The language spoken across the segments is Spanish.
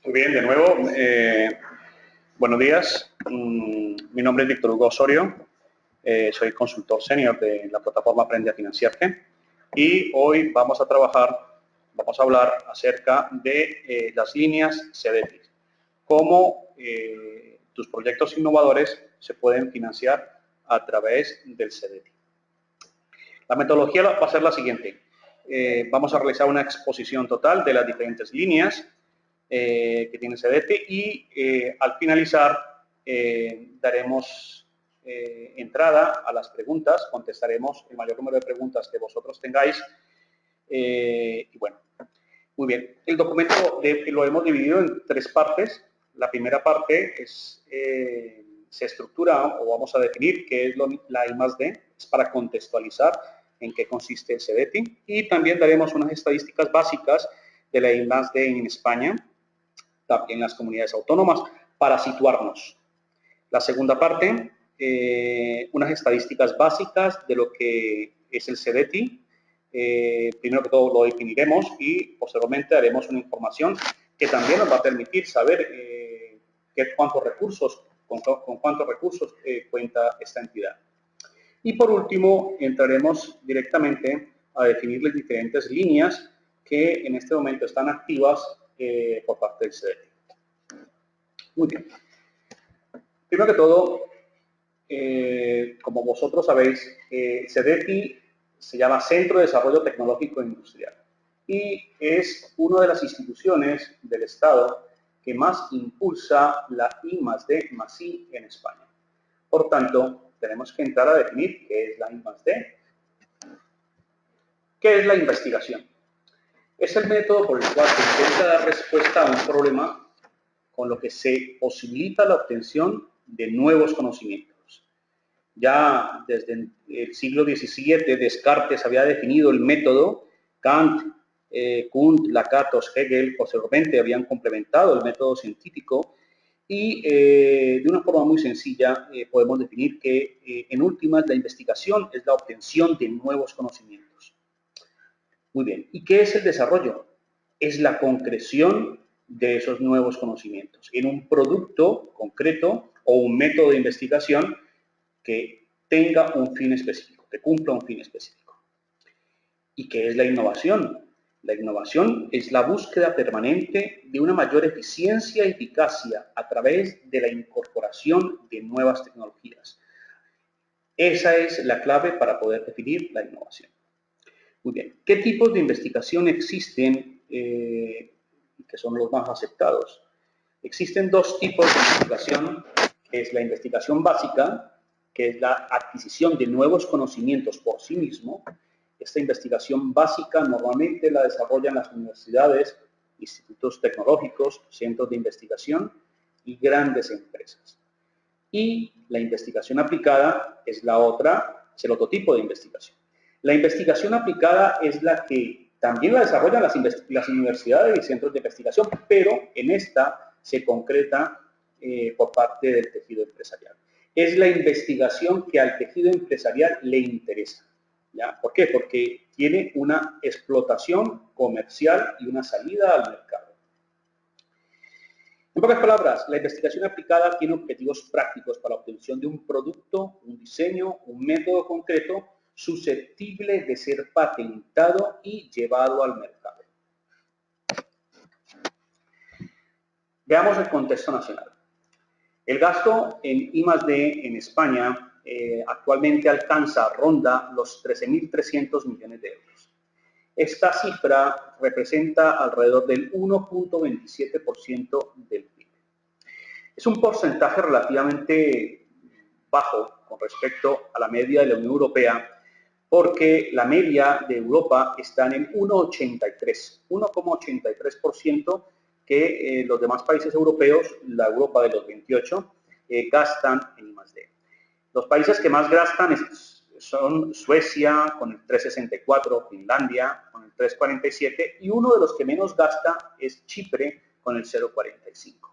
Muy bien, de nuevo, buenos días. Mi nombre es Víctor Hugo Osorio, soy consultor senior de la plataforma Aprende a Financiarte y hoy vamos a hablar acerca de las líneas CDT, cómo tus proyectos innovadores se pueden financiar a través del CDT. La metodología va a ser la siguiente. Vamos a realizar una exposición total de las diferentes líneas que tiene CDT y al finalizar daremos entrada a las preguntas, contestaremos el mayor número de preguntas que vosotros tengáis y bueno, muy bien. El documento lo hemos dividido en tres partes. La primera parte es, se estructura o vamos a definir qué es la I+D, es para contextualizar en qué consiste el CDT y también daremos unas estadísticas básicas de la I+D en España, también las comunidades autónomas, para situarnos. La segunda parte, unas estadísticas básicas de lo que es el CDT. Primero que todo lo definiremos y posteriormente haremos una información que también nos va a permitir saber con cuántos recursos cuenta esta entidad. Y por último, entraremos directamente a definir las diferentes líneas que en este momento están activas por parte del CDT. Muy bien. Primero que todo, como vosotros sabéis, CDT se llama Centro de Desarrollo Tecnológico e Industrial y es una de las instituciones del Estado que más impulsa la I+D+I en España. Por tanto, tenemos que entrar a definir qué es la I+D. ¿Qué es la investigación? Es el método por el cual se intenta dar respuesta a un problema con lo que se posibilita la obtención de nuevos conocimientos. Ya desde el siglo XVII, Descartes había definido el método, Kant, Kuhn, Lakatos, Hegel, posteriormente habían complementado el método científico y de una forma muy sencilla podemos definir que en últimas la investigación es la obtención de nuevos conocimientos. Muy bien, ¿y qué es el desarrollo? Es la concreción de esos nuevos conocimientos en un producto concreto o un método de investigación que tenga un fin específico, que cumpla un fin específico. ¿Y qué es la innovación? La innovación es la búsqueda permanente de una mayor eficiencia y eficacia a través de la incorporación de nuevas tecnologías. Esa es la clave para poder definir la innovación. Muy bien, ¿qué tipos de investigación existen que son los más aceptados? Existen dos tipos de investigación, que es la investigación básica, que es la adquisición de nuevos conocimientos por sí mismo. Esta investigación básica normalmente la desarrollan las universidades, institutos tecnológicos, centros de investigación y grandes empresas. Y la investigación aplicada es el otro tipo de investigación. La investigación aplicada es la que también la desarrollan las universidades y centros de investigación, pero en esta se concreta por parte del tejido empresarial. Es la investigación que al tejido empresarial le interesa. ¿Ya? ¿Por qué? Porque tiene una explotación comercial y una salida al mercado. En pocas palabras, la investigación aplicada tiene objetivos prácticos para la obtención de un producto, un diseño, un método concreto susceptible de ser patentado y llevado al mercado. Veamos el contexto nacional. El gasto en I+D en España actualmente ronda los 13.300 millones de euros. Esta cifra representa alrededor del 1.27% del PIB. Es un porcentaje relativamente bajo con respecto a la media de la Unión Europea, porque la media de Europa está en el 1,83% que los demás países europeos, la Europa de los 28, gastan en I+D. Los países que más gastan son Suecia con el 3,64, Finlandia con el 3,47 y uno de los que menos gasta es Chipre con el 0,45.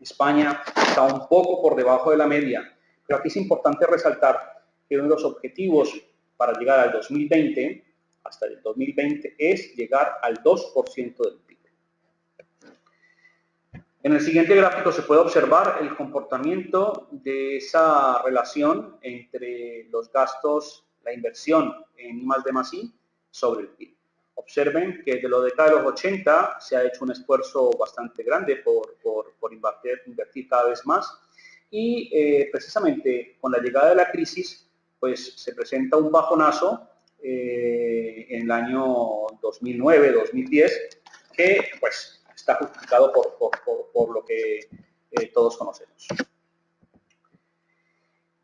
España está un poco por debajo de la media, pero aquí es importante resaltar que uno de los objetivos para llegar al 2020, hasta el 2020, es llegar al 2% del PIB. En el siguiente gráfico se puede observar el comportamiento de esa relación entre los gastos, la inversión en I+D+I sobre el PIB. Observen que desde la década de los 80 se ha hecho un esfuerzo bastante grande por invertir cada vez más y precisamente con la llegada de la crisis pues se presenta un bajonazo en el año 2009-2010 que pues está justificado por lo que todos conocemos.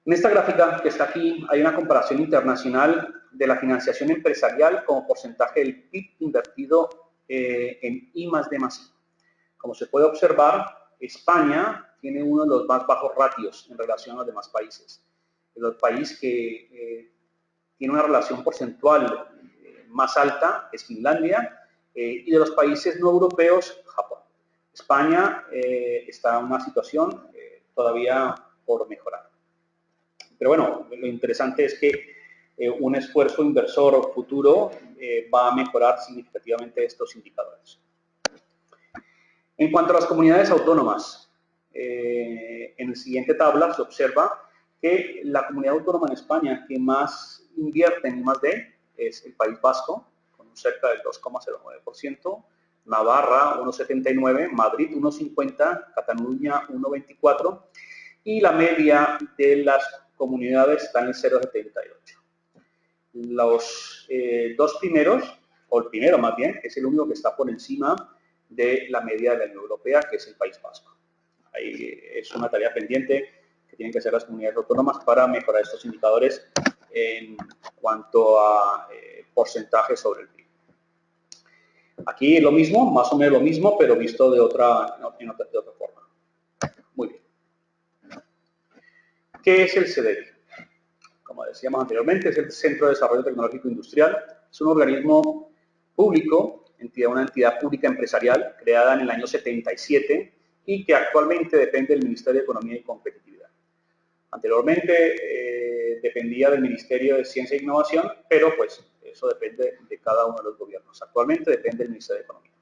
En esta gráfica que está aquí hay una comparación internacional de la financiación empresarial como porcentaje del PIB invertido en I+D+I. Como se puede observar, España tiene uno de los más bajos ratios en relación a los demás países. El país que tiene una relación porcentual más alta es Finlandia y de los países no europeos, Japón. España está en una situación todavía por mejorar. Pero bueno, lo interesante es que un esfuerzo inversor futuro va a mejorar significativamente estos indicadores. En cuanto a las comunidades autónomas, en la siguiente tabla se observa que la comunidad autónoma en España que más invierte en I+D es el País Vasco, con cerca del 2,09%, Navarra 1,79%, Madrid 1,50%, Cataluña 1,24% y la media de las comunidades está en el 0,78%. Los dos primeros, o el primero más bien, es el único que está por encima de la media de la Unión Europea, que es el País Vasco. Ahí es una tarea pendiente que tienen que hacer las comunidades autónomas para mejorar estos indicadores en cuanto a porcentaje sobre el PIB. Aquí lo mismo, más o menos lo mismo, pero visto de otra forma. Muy bien. ¿Qué es el CDTI? Como decíamos anteriormente, es el Centro de Desarrollo Tecnológico Industrial. Es un organismo público, una entidad pública empresarial creada en el año 77 y que actualmente depende del Ministerio de Economía y Competitividad. Anteriormente dependía del Ministerio de Ciencia e Innovación, pero pues eso depende de cada uno de los gobiernos. Actualmente depende del Ministerio de Economía.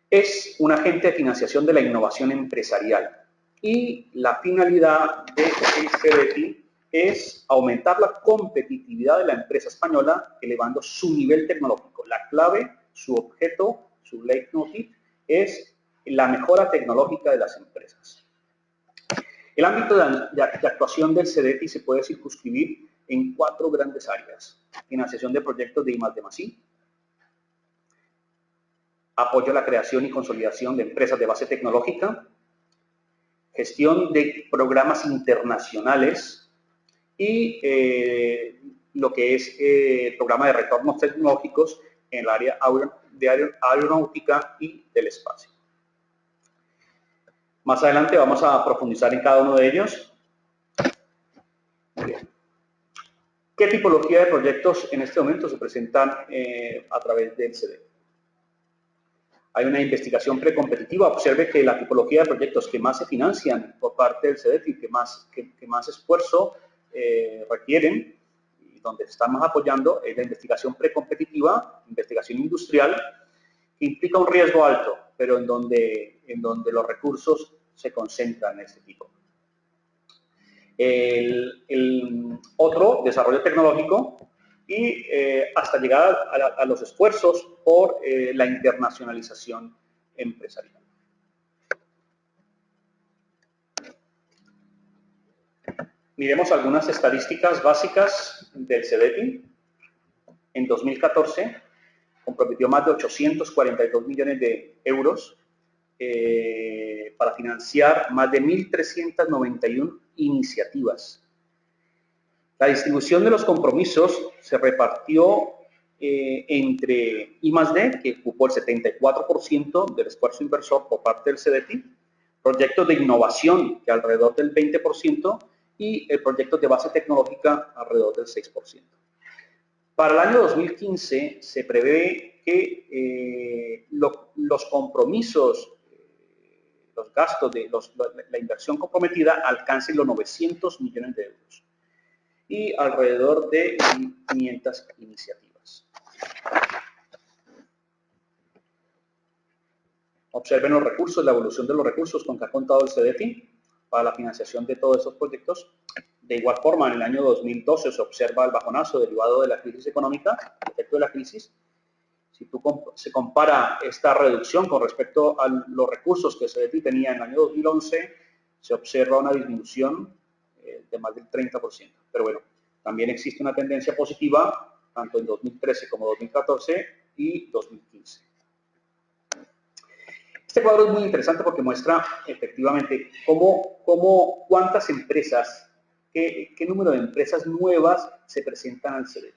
Es un agente de financiación de la innovación empresarial y la finalidad de CDTI es aumentar la competitividad de la empresa española elevando su nivel tecnológico. La clave, su objeto, su leitmotiv es la mejora tecnológica de las empresas. El ámbito de actuación del CDTI se puede circunscribir en 4 grandes áreas. Financiación de proyectos de I+D+I, apoyo a la creación y consolidación de empresas de base tecnológica, gestión de programas internacionales y lo que es el programa de retornos tecnológicos en el área de aeronáutica y del espacio. Más adelante vamos a profundizar en cada uno de ellos. Bien. ¿Qué tipología de proyectos en este momento se presentan a través del CDTI? Hay una investigación precompetitiva. Observe que la tipología de proyectos que más se financian por parte del CDTI, que más esfuerzo requieren y donde se están más apoyando es la investigación precompetitiva, investigación industrial, que implica un riesgo alto, pero en donde los recursos se concentran en este tipo. El otro, desarrollo tecnológico, y hasta llegar a los esfuerzos por la internacionalización empresarial. Miremos algunas estadísticas básicas del CDTI. En 2014 comprometió más de 842 millones de euros para financiar más de 1.391 iniciativas. La distribución de los compromisos se repartió entre I+D, que ocupó el 74% del esfuerzo inversor por parte del CDTI, proyectos de innovación, que alrededor del 20%, y el proyecto de base tecnológica alrededor del 6%. Para el año 2015 se prevé que los compromisos, los gastos, la inversión comprometida alcancen los 900 millones de euros y alrededor de 500 iniciativas. Observen los recursos, la evolución de los recursos con que ha contado el CDTI para la financiación de todos estos proyectos. De igual forma, en el año 2012 se observa el bajonazo derivado de la crisis económica, el efecto de la crisis. Si se compara esta reducción con respecto a los recursos que el CDTI tenía en el año 2011, se observa una disminución de más del 30%. Pero bueno, también existe una tendencia positiva, tanto en 2013 como 2014 y 2015. Este cuadro es muy interesante porque muestra efectivamente cuántas empresas, qué número de empresas nuevas se presentan al CDTI.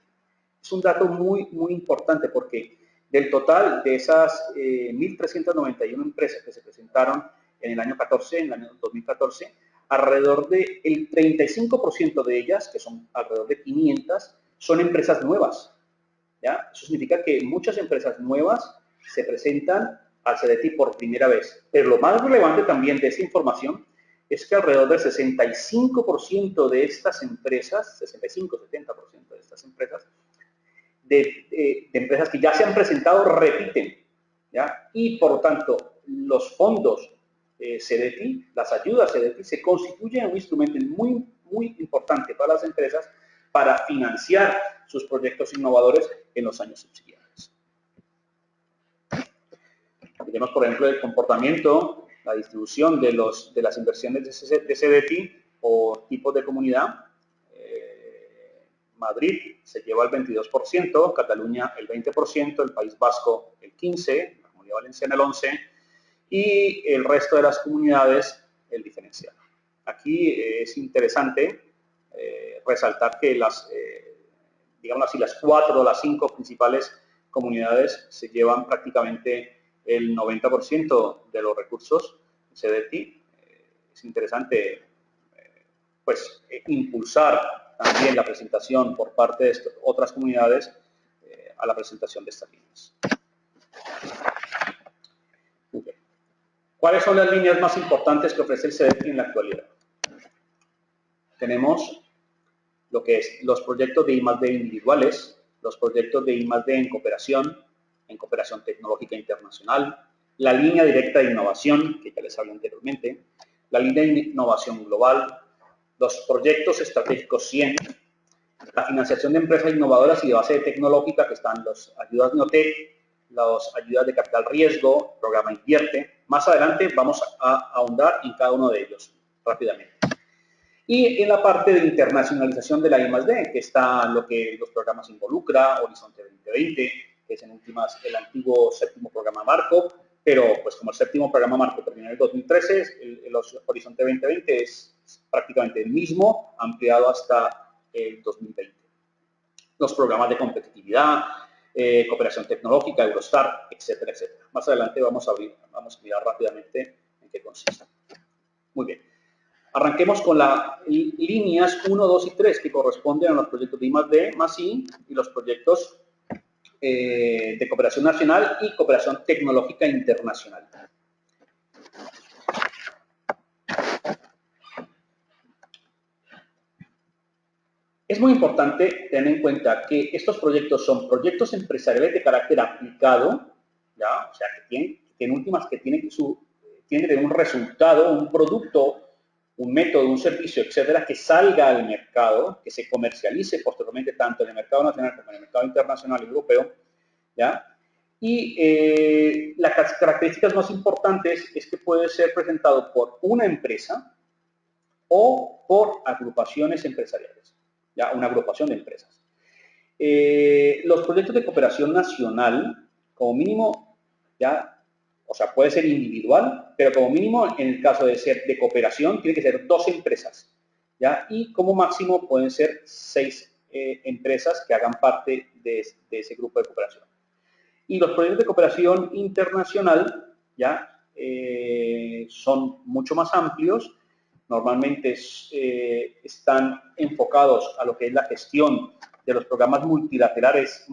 Es un dato muy importante porque del total de esas 1.391 empresas que se presentaron en el año 14, en el año 2014, alrededor del 35% de ellas, que son alrededor de 500, son empresas nuevas. ¿Ya? Eso significa que muchas empresas nuevas se presentan al CDTI por primera vez. Pero lo más relevante también de esta información es que alrededor del 65% de estas empresas, 65-70% de estas empresas, de empresas que ya se han presentado repiten, ¿ya? Y por lo tanto los fondos CDTI, las ayudas CDTI, se constituyen un instrumento muy importante para las empresas para financiar sus proyectos innovadores en los años subsiguientes. Tenemos, por ejemplo, el comportamiento, la distribución de las inversiones de CDTI o tipos de comunidad. Madrid se lleva el 22%, Cataluña el 20%, el País Vasco el 15%, la Comunidad Valenciana el 11% y el resto de las comunidades el diferencial. Aquí es interesante resaltar que digamos así, las 4 o las 5 principales comunidades se llevan prácticamente el 90% de los recursos CDTI. Es interesante pues impulsar también la presentación por parte de otras comunidades a la presentación de estas líneas. Okay. ¿Cuáles son las líneas más importantes que ofrece el CDTI en la actualidad? Tenemos lo que es los proyectos de I+D individuales, los proyectos de I+D en cooperación tecnológica internacional, la línea directa de innovación, que ya les hablé anteriormente, la línea de innovación global, los proyectos estratégicos 100, la financiación de empresas innovadoras y de base tecnológica, que están las ayudas Neotec, las ayudas de capital riesgo, programa Invierte. Más adelante vamos a ahondar en cada uno de ellos rápidamente. Y en la parte de internacionalización de la I+D, que está lo que los programas Involucra, Horizonte 2020, que es en últimas el antiguo séptimo programa marco, pero pues como el séptimo programa marco terminó en el 2013, el Horizonte 2020 es prácticamente el mismo, ampliado hasta el 2020. Los programas de competitividad, cooperación tecnológica, Eurostar, etcétera, etcétera. Más adelante vamos a mirar rápidamente en qué consiste. Muy bien. Arranquemos con las líneas 1, 2 y 3 que corresponden a los proyectos de I+D+I y los proyectos de cooperación nacional y cooperación tecnológica internacional. Es muy importante tener en cuenta que estos proyectos son proyectos empresariales de carácter aplicado, ¿ya? O sea, que tienen que tener un resultado, un producto, un método, un servicio, etcétera, que salga al mercado, que se comercialice posteriormente tanto en el mercado nacional como en el mercado internacional y europeo, ¿ya? Y las características más importantes es que puede ser presentado por una empresa o por agrupaciones empresariales, ¿ya? Una agrupación de empresas. Los proyectos de cooperación nacional, como mínimo, ya, o sea, puede ser individual, pero como mínimo, en el caso de ser de cooperación, tiene que ser 2 empresas, ¿ya? Y como máximo pueden ser 6 empresas que hagan parte de ese grupo de cooperación. Y los proyectos de cooperación internacional, ¿ya? Son mucho más amplios. Normalmente están enfocados a lo que es la gestión de los programas multilaterales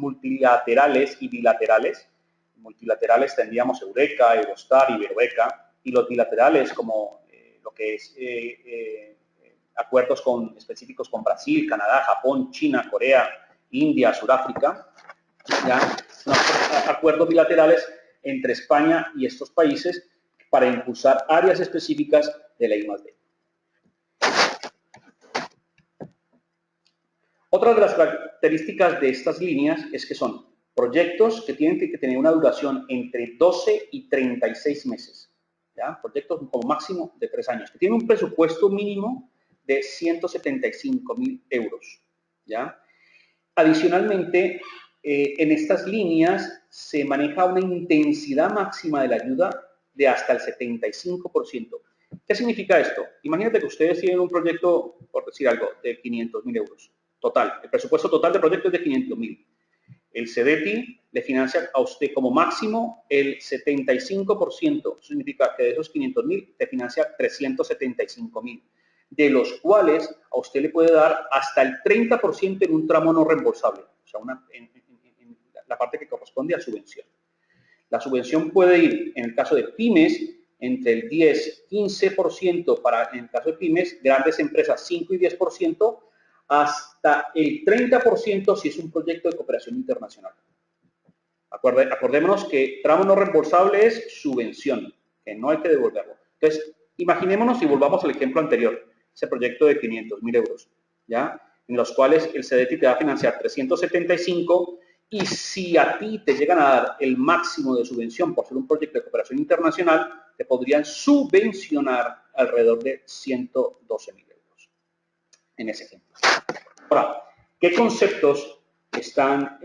y bilaterales. Multilaterales tendríamos Eureka, Eurostar, Iberoeca, y los bilaterales como lo que es acuerdos específicos con Brasil, Canadá, Japón, China, Corea, India, Sudáfrica. ¿Ya? Acuerdos bilaterales entre España y estos países para impulsar áreas específicas de la I+D. Otra de las características de estas líneas es que son proyectos que tienen que tener una duración entre 12 y 36 meses. ¿Ya? Proyectos como máximo de 3 años, que tienen un presupuesto mínimo de 175.000 euros. ¿Ya? Adicionalmente, en estas líneas se maneja una intensidad máxima de la ayuda de hasta el 75%. ¿Qué significa esto? Imagínate que ustedes tienen un proyecto, por decir algo, de 500.000 euros. Total, el presupuesto total del proyecto es de 500.000. El CEDETI le financia a usted como máximo el 75%. Eso significa que de esos 500.000 te financia 375.000, de los cuales a usted le puede dar hasta el 30% en un tramo no reembolsable, o sea, en la parte que corresponde a subvención. La subvención puede ir, en el caso de pymes, entre el 10-15% para, en el caso de pymes, grandes empresas 5 y 10%, hasta el 30% si es un proyecto de cooperación internacional. Acordémonos que tramo no reembolsable es subvención, que no hay que devolverlo. Entonces, imaginémonos y volvamos al ejemplo anterior, ese proyecto de 500.000 euros, ¿ya? En los cuales el CEDETI te va a financiar 375 y si a ti te llegan a dar el máximo de subvención por ser un proyecto de cooperación internacional, te podrían subvencionar alrededor de 112.000 euros en ese ejemplo. Ahora, ¿qué conceptos están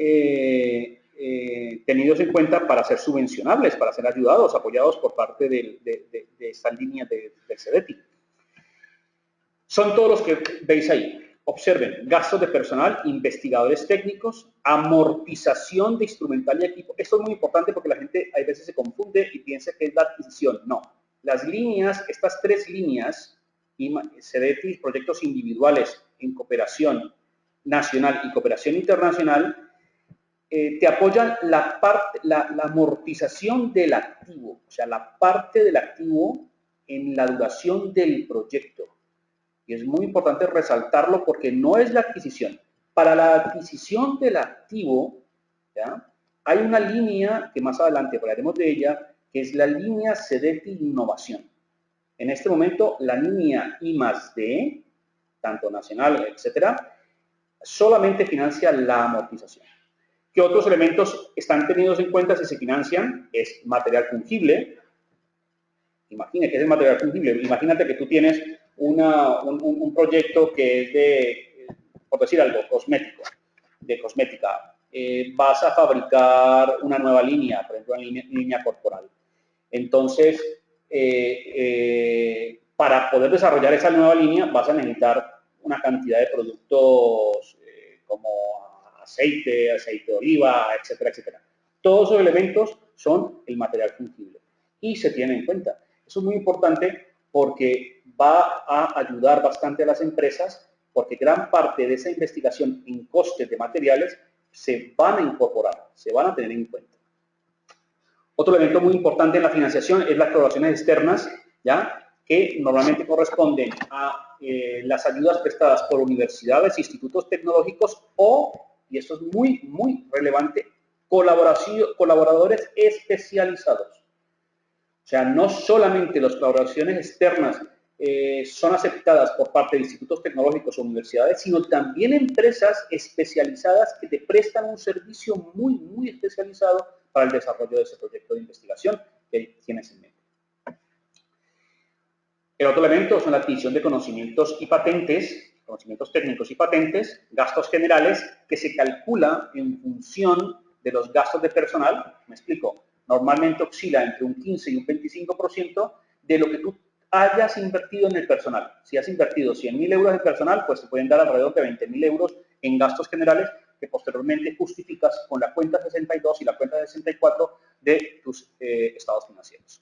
tenidos en cuenta para ser subvencionables, para ser ayudados, apoyados por parte de esta línea del CEDETI? Son todos los que veis ahí. Observen, gastos de personal, investigadores técnicos, amortización de instrumental y equipo. Esto es muy importante porque la gente a veces se confunde y piensa que es la adquisición. No, las líneas, estas 3 líneas, CEDETI, proyectos individuales en cooperación nacional y cooperación internacional, te apoyan la amortización del activo, o sea, la parte del activo en la duración del proyecto. Y es muy importante resaltarlo porque no es la adquisición. Para la adquisición del activo, ¿ya? Hay una línea que más adelante hablaremos de ella, que es la línea CEDETI Innovación. En este momento, la línea I+D, tanto nacional, etcétera, solamente financia la amortización. ¿Qué otros elementos están tenidos en cuenta si se financian? Es material fungible. Imagina que es el material fungible. Imagínate que tú tienes un proyecto que es de, por decir algo, cosmético, de cosmética. Vas a fabricar una nueva línea, por ejemplo, una línea corporal. Entonces, para poder desarrollar esa nueva línea vas a necesitar una cantidad de productos como aceite de oliva, etcétera, etcétera. Todos esos elementos son el material fungible y se tienen en cuenta. Eso es muy importante porque va a ayudar bastante a las empresas porque gran parte de esa investigación en costes de materiales se van a incorporar, se van a tener en cuenta. Otro elemento muy importante en la financiación es las colaboraciones externas, ¿ya? Que normalmente corresponden a las ayudas prestadas por universidades, institutos tecnológicos o, y esto es muy, muy relevante, colaboradores especializados. O sea, no solamente las colaboraciones externas son aceptadas por parte de institutos tecnológicos o universidades, sino también empresas especializadas que te prestan un servicio muy, muy especializado para el desarrollo de ese proyecto de investigación que tienes en mente. El otro elemento son la adquisición de conocimientos y patentes, conocimientos técnicos y patentes, gastos generales, que se calcula en función de los gastos de personal. Me explico. Normalmente oscila entre un 15 y un 25% de lo que tú hayas invertido en el personal. Si has invertido 100.000 euros en personal, pues te pueden dar alrededor de 20.000 euros en gastos generales que posteriormente justificas con la cuenta 62 y la cuenta 64 de tus estados financieros.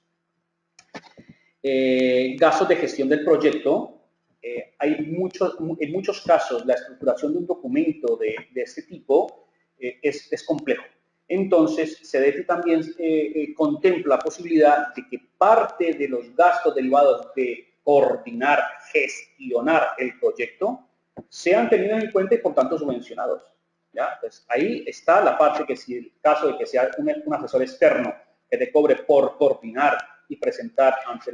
Gastos de gestión del proyecto. En muchos casos la estructuración de un documento de este tipo es complejo. Entonces, CEDETI también contempla la posibilidad de que parte de los gastos derivados de coordinar, gestionar el proyecto sean tenidos en cuenta y por tanto subvencionados. ¿Ya? Entonces, ahí está la parte que si el caso de que sea un asesor externo que te cobre por coordinar y presentar ante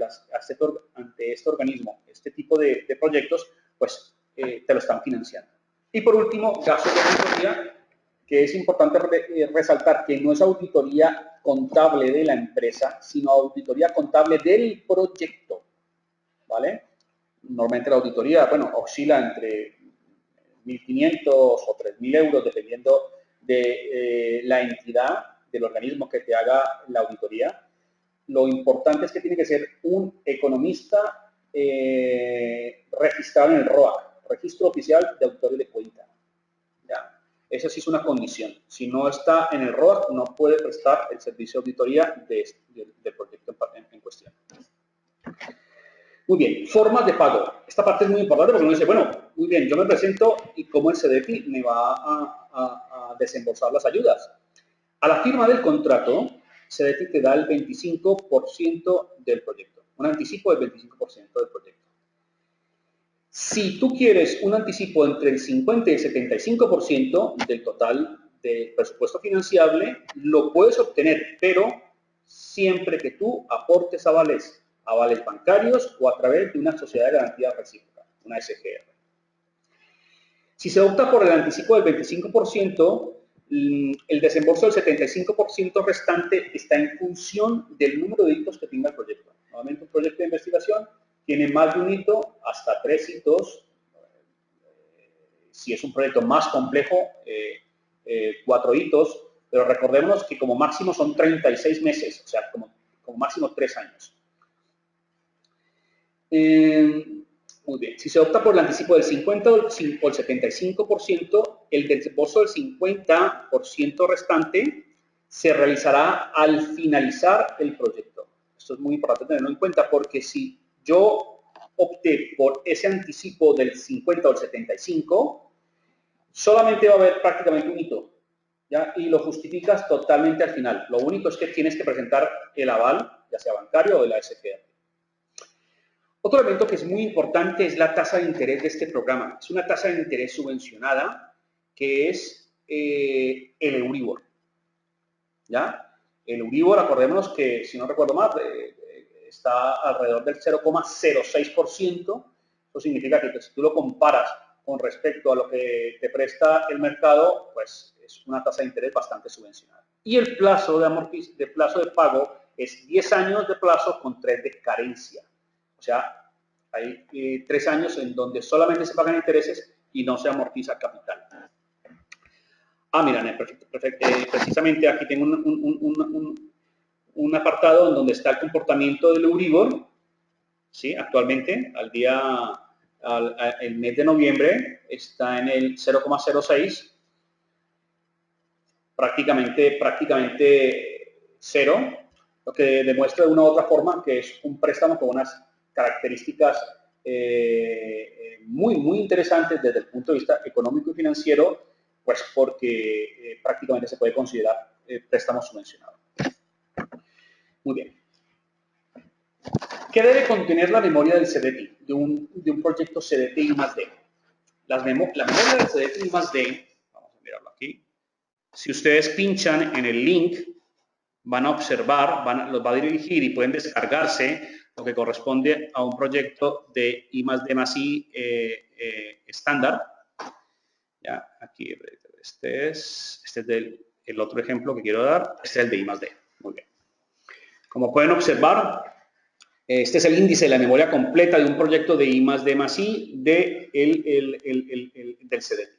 este organismo este tipo de proyectos, pues te lo están financiando. Y por último, gastos de auditoría, que es importante resaltar que no es auditoría contable de la empresa, sino auditoría contable del proyecto, ¿vale? Normalmente la auditoría, bueno, oscila entre 1.500 o 3.000 euros, dependiendo de la entidad, del organismo que te haga la auditoría. Lo importante es que tiene que ser un economista registrado en el ROA, Registro Oficial de Auditoría de Cuenta. ¿Ya? Esa sí es una condición. Si no está en el ROA, no puede prestar el servicio de auditoría del proyecto en cuestión. Muy bien, formas de pago. Esta parte es muy importante porque uno dice, bueno, muy bien, yo me presento y cómo el CDETI me va a desembolsar las ayudas. A la firma del contrato, CDETI te da el 25% del proyecto, un anticipo del 25% del proyecto. Si tú quieres un anticipo entre el 50 y el 75% del total del presupuesto financiable, lo puedes obtener, pero siempre que tú aportes avales bancarios o a través de una sociedad de garantía recíproca, una SGR. Si se opta por el anticipo del 25%, el desembolso del 75% restante está en función del número de hitos que tenga el proyecto. Nuevamente, un proyecto de investigación tiene más de un hito, hasta 3 hitos. Si es un proyecto más complejo, 4 hitos, pero recordemos que como máximo son 36 meses, o sea, como máximo 3 años. Muy bien, si se opta por el anticipo del 50 o el 75%, el desembolso del 50% restante se realizará al finalizar el proyecto. Esto es muy importante tenerlo en cuenta porque si yo opté por ese anticipo del 50 o el 75, solamente va a haber prácticamente un hito, ¿ya? Y lo justificas totalmente al final. Lo único es que tienes que presentar el aval, ya sea bancario o de la SGR. Otro elemento que es muy importante es la tasa de interés de este programa. Es una tasa de interés subvencionada que es el Euribor. ¿Ya? El Euribor, acordémonos que, si no recuerdo mal, está alrededor del 0,06%. Eso significa que si tú lo comparas con respecto a lo que te presta el mercado, pues es una tasa de interés bastante subvencionada. Y el plazo de pago es 10 años de plazo con 3 de carencia. O sea, hay 3 años en donde solamente se pagan intereses y no se amortiza capital. Mira, precisamente aquí tengo un apartado en donde está el comportamiento del Euribor, ¿sí? Actualmente, el mes de noviembre, está en el 0,06, prácticamente cero, lo que demuestra de una u otra forma que es un préstamo con unas características muy interesantes desde el punto de vista económico y financiero, pues porque prácticamente se puede considerar préstamo subvencionado. Muy bien. ¿Qué debe contener la memoria del CDETI, de un proyecto CDETI I+D? La memoria del CDETI I+D, vamos a mirarlo aquí. Si ustedes pinchan en el link, van a observar, los va a dirigir y pueden descargarse lo que corresponde a un proyecto de I+D+I estándar. Ya, aquí, este es el otro ejemplo que quiero dar, este es el de I+D. Muy bien. Como pueden observar, este es el índice de la memoria completa de un proyecto de I+D+I del CDETI.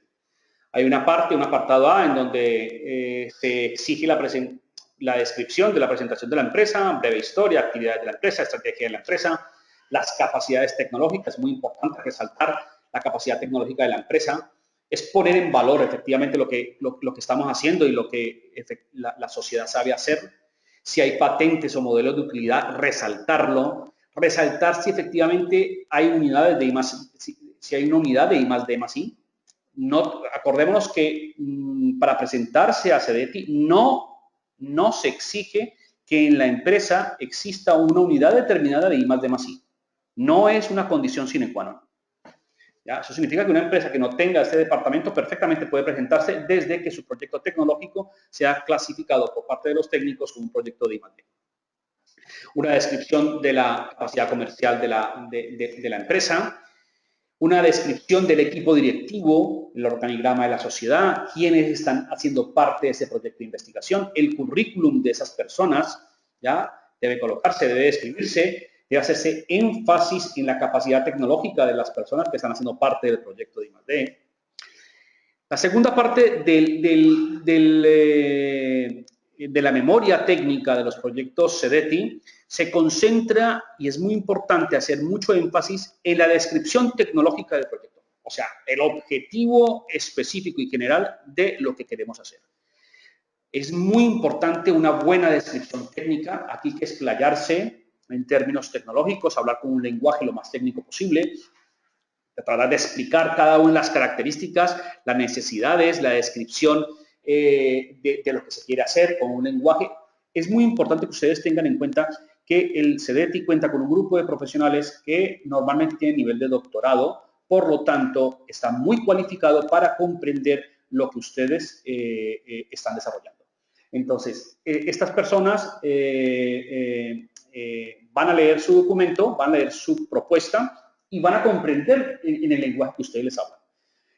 Hay un apartado A, en donde se exige la descripción de la presentación de la empresa, breve historia, actividades de la empresa, estrategia de la empresa, las capacidades tecnológicas. Es muy importante resaltar la capacidad tecnológica de la empresa. Es poner en valor efectivamente lo que estamos haciendo y lo que la sociedad sabe hacer. Si hay patentes o modelos de utilidad, resaltarlo. Resaltar si efectivamente hay unidades de si hay una unidad de I+D+I. No, acordémonos que para presentarse a CDETI no se exige que en la empresa exista una unidad determinada de I+D+I. No es una condición sine qua non. ¿Ya? Eso significa que una empresa que no tenga este departamento perfectamente puede presentarse desde que su proyecto tecnológico sea clasificado por parte de los técnicos como un proyecto de I+D. Una descripción de la capacidad comercial de la empresa, una descripción del equipo directivo, el organigrama de la sociedad, quiénes están haciendo parte de ese proyecto de investigación, el currículum de esas personas, ¿ya? Debe colocarse, debe describirse, debe hacerse énfasis en la capacidad tecnológica de las personas que están haciendo parte del proyecto de I+D. La segunda parte de la memoria técnica de los proyectos CEDETI se concentra, y es muy importante hacer mucho énfasis, en la descripción tecnológica del proyecto. O sea, el objetivo específico y general de lo que queremos hacer. Es muy importante una buena descripción técnica. Aquí hay que explayarse en términos tecnológicos, hablar con un lenguaje lo más técnico posible, tratar de explicar cada una de las características, las necesidades, la descripción de lo que se quiere hacer con un lenguaje. Es muy importante que ustedes tengan en cuenta que el CEDETI cuenta con un grupo de profesionales que normalmente tienen nivel de doctorado, por lo tanto, está muy cualificado para comprender lo que ustedes están desarrollando. Entonces, estas personas van a leer su documento, van a leer su propuesta y van a comprender en el lenguaje que ustedes les hablan.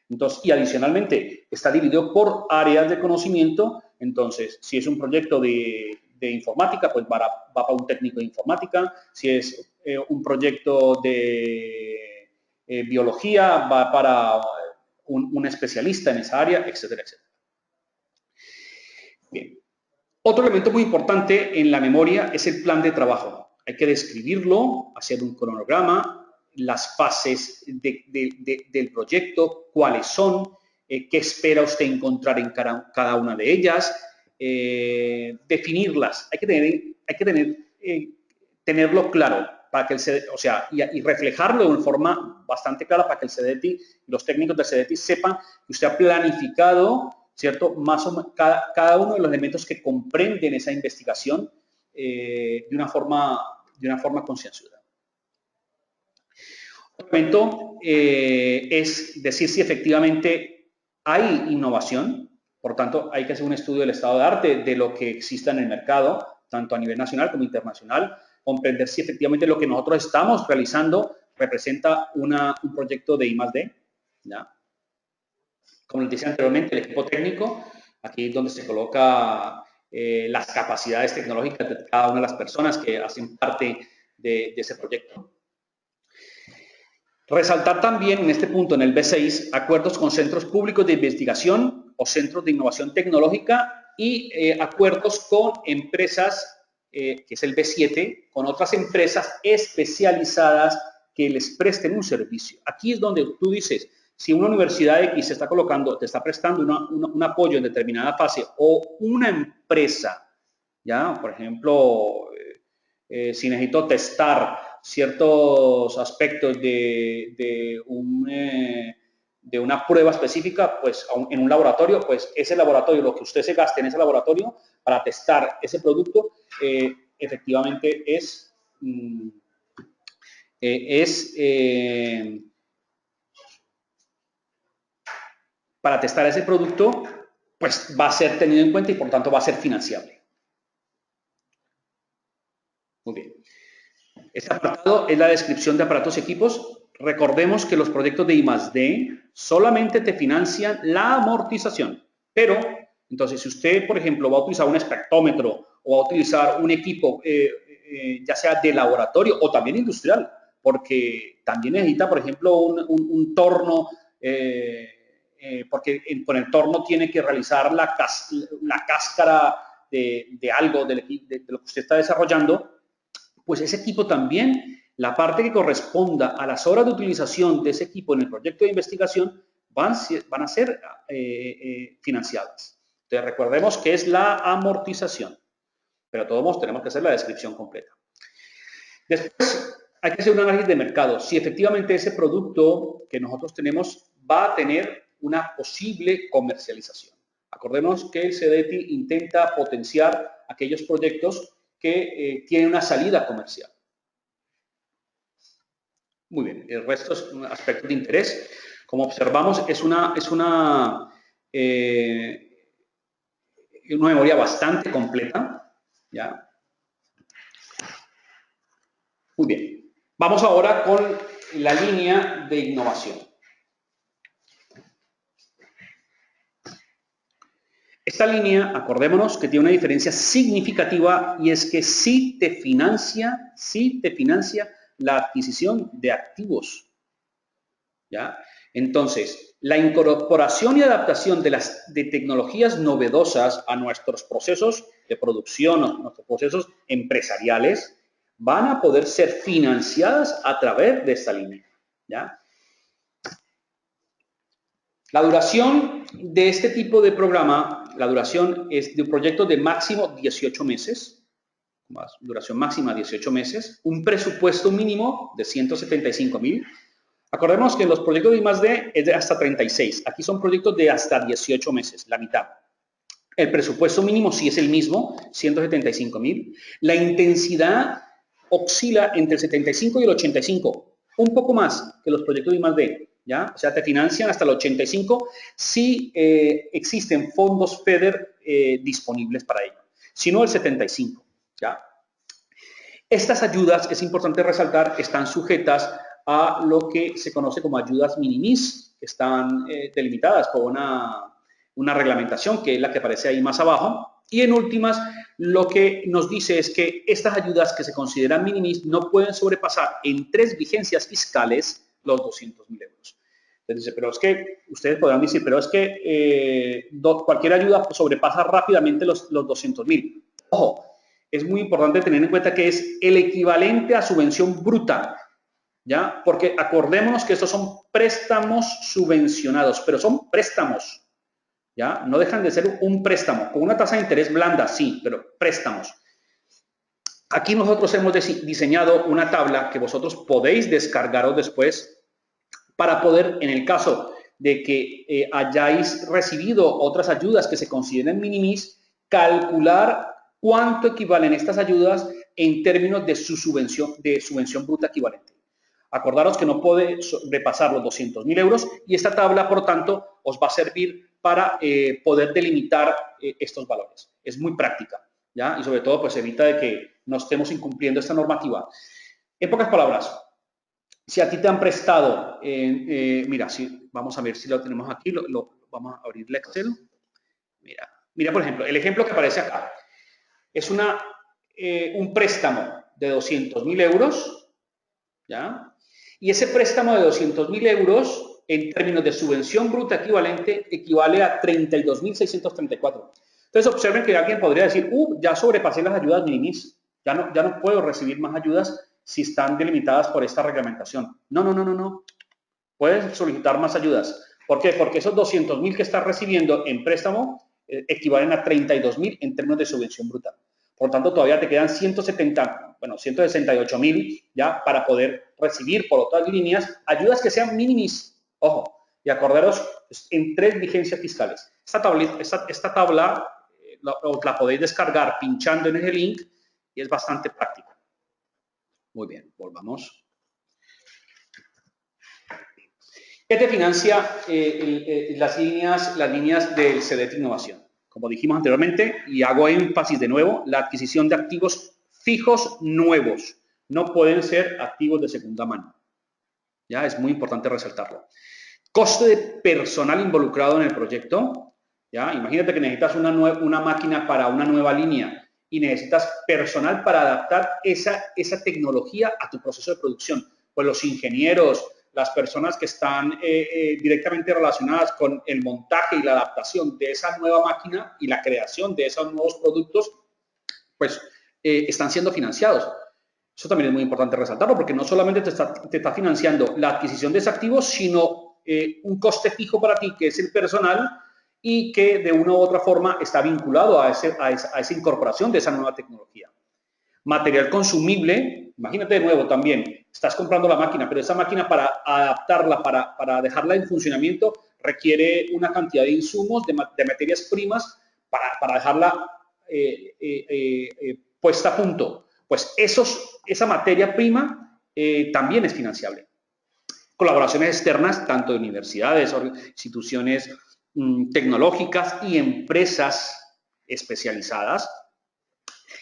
Entonces, y adicionalmente, está dividido por áreas de conocimiento. Entonces, si es un proyecto de informática, pues va para un técnico de informática. Si es un proyecto de biología, va para un especialista en esa área, etcétera, etcétera. Bien. Otro elemento muy importante en la memoria es el plan de trabajo. Hay que describirlo, hacer un cronograma, las fases del proyecto, cuáles son, qué espera usted encontrar en cada una de ellas, definirlas. Hay que tenerlo claro para que el CEDETI, o sea, y reflejarlo de una forma bastante clara para que el CEDETI y los técnicos del CEDETI sepan que usted ha planificado, ¿cierto? Más o menos cada uno de los elementos que comprenden esa investigación de una forma concienzuda. Otro elemento es decir si efectivamente hay innovación, por tanto, hay que hacer un estudio del estado de arte de lo que exista en el mercado, tanto a nivel nacional como internacional, comprender si efectivamente lo que nosotros estamos realizando representa un proyecto de I+D, ¿ya? Como les decía anteriormente, el equipo técnico, aquí es donde se coloca las capacidades tecnológicas de cada una de las personas que hacen parte de ese proyecto. Resaltar también en este punto, en el B6, acuerdos con centros públicos de investigación o centros de innovación tecnológica y acuerdos con empresas, que es el B7, con otras empresas especializadas que les presten un servicio. Aquí es donde tú dices, si una universidad X te está prestando un apoyo en determinada fase o una empresa, ¿ya? Por ejemplo, si necesito testar ciertos aspectos de una prueba específica, pues en un laboratorio, pues ese laboratorio, lo que usted se gaste en ese laboratorio para testar ese producto, efectivamente para testar ese producto, pues va a ser tenido en cuenta y por tanto va a ser financiable. Muy bien. Este apartado es la descripción de aparatos y equipos. Recordemos que los proyectos de I+D solamente te financian la amortización, pero entonces si usted, por ejemplo, va a utilizar un espectrómetro o va a utilizar un equipo, ya sea de laboratorio o también industrial, porque también necesita, por ejemplo, un torno, porque con el torno tiene que realizar la cáscara de algo, de lo que usted está desarrollando, pues ese equipo también, la parte que corresponda a las horas de utilización de ese equipo en el proyecto de investigación van a ser financiadas. Entonces, recordemos que es la amortización, pero todos tenemos que hacer la descripción completa. Después, hay que hacer un análisis de mercado. Si efectivamente ese producto que nosotros tenemos va a tener una posible comercialización. Acordemos que el CEDETI intenta potenciar aquellos proyectos que tienen una salida comercial. Muy bien, el resto es un aspecto de interés. Como observamos, es una memoria bastante completa, ¿ya? Muy bien. Vamos ahora con la línea de innovación. Esta línea, acordémonos que tiene una diferencia significativa y es que sí te financia la adquisición de activos, ¿ya? Entonces, la incorporación y adaptación de tecnologías novedosas a nuestros procesos de producción, a nuestros procesos empresariales, van a poder ser financiadas a través de esta línea, ¿ya? La duración de este tipo de programa, la duración es de un proyecto de máximo 18 meses, duración máxima 18 meses, un presupuesto mínimo de 175.000. Acordemos que los proyectos de I+D es de hasta 36, aquí son proyectos de hasta 18 meses, la mitad. El presupuesto mínimo sí es el mismo, 175.000. La intensidad oscila entre el 75 y el 85, un poco más que los proyectos de I+D, ¿ya? O sea, te financian hasta el 85 si existen fondos FEDER disponibles para ello, si no el 75, ¿ya? Estas ayudas, es importante resaltar, están sujetas a lo que se conoce como ayudas minimis, que están delimitadas por una reglamentación que es la que aparece ahí más abajo. Y en últimas, lo que nos dice es que estas ayudas que se consideran minimis no pueden sobrepasar en 3 vigencias fiscales los 200.000 euros. Entonces, pero es que, ustedes podrán decir, pero es que cualquier ayuda sobrepasa rápidamente los 200.000. Ojo, es muy importante tener en cuenta que es el equivalente a subvención bruta, ¿ya? Porque acordémonos que estos son préstamos subvencionados, pero son préstamos, ¿ya? No dejan de ser un préstamo, con una tasa de interés blanda, sí, pero préstamos. Aquí nosotros hemos diseñado una tabla que vosotros podéis descargaros después para poder, en el caso de que hayáis recibido otras ayudas que se consideren minimis, calcular cuánto equivalen estas ayudas en términos de su subvención bruta equivalente. Acordaros que no puede repasar los 200.000 euros y esta tabla, por tanto, os va a servir para poder delimitar estos valores. Es muy práctica, ¿ya? Y sobre todo, pues evita de que no estemos incumpliendo esta normativa. En pocas palabras, si a ti te han prestado, mira, vamos a ver si lo tenemos aquí, vamos a abrir el Excel. Mira, por ejemplo, el ejemplo que aparece acá es un préstamo de 200.000 euros, ¿ya? Y ese préstamo de 200.000 euros, en términos de subvención bruta equivalente, equivale a 32.634. Entonces, observen que alguien podría decir, ya sobrepasé las ayudas minimis, ya no puedo recibir más ayudas si están delimitadas por esta reglamentación. No. Puedes solicitar más ayudas. ¿Por qué? Porque esos 200.000 que estás recibiendo en préstamo equivalen a 32.000 en términos de subvención bruta. Por tanto, todavía te quedan 168.000 ya para poder recibir por otras líneas ayudas que sean minimis. Ojo, y acordaros en 3 vigencias fiscales. Esta tabla la podéis descargar pinchando en ese link y es bastante práctica. Muy bien, volvamos. ¿Qué te financia las líneas del CEDET Innovación? Como dijimos anteriormente, y hago énfasis de nuevo, la adquisición de activos fijos nuevos. No pueden ser activos de segunda mano. Ya es muy importante resaltarlo. Coste de personal involucrado en el proyecto. Ya, imagínate que necesitas una máquina para una nueva línea y necesitas personal para adaptar esa tecnología a tu proceso de producción. Pues los ingenieros, las personas que están directamente relacionadas con el montaje y la adaptación de esa nueva máquina y la creación de esos nuevos productos, pues están siendo financiados. Eso también es muy importante resaltarlo porque no solamente te está financiando la adquisición de ese activo, sino un coste fijo para ti, que es el personal, y que de una u otra forma está vinculado a esa incorporación de esa nueva tecnología. Material consumible, imagínate de nuevo también, estás comprando la máquina, pero esa máquina para adaptarla, para dejarla en funcionamiento, requiere una cantidad de insumos, de materias primas, para dejarla puesta a punto. Pues esa materia prima también es financiable. colaboraciones externas, tanto de universidades, instituciones tecnológicas y empresas especializadas,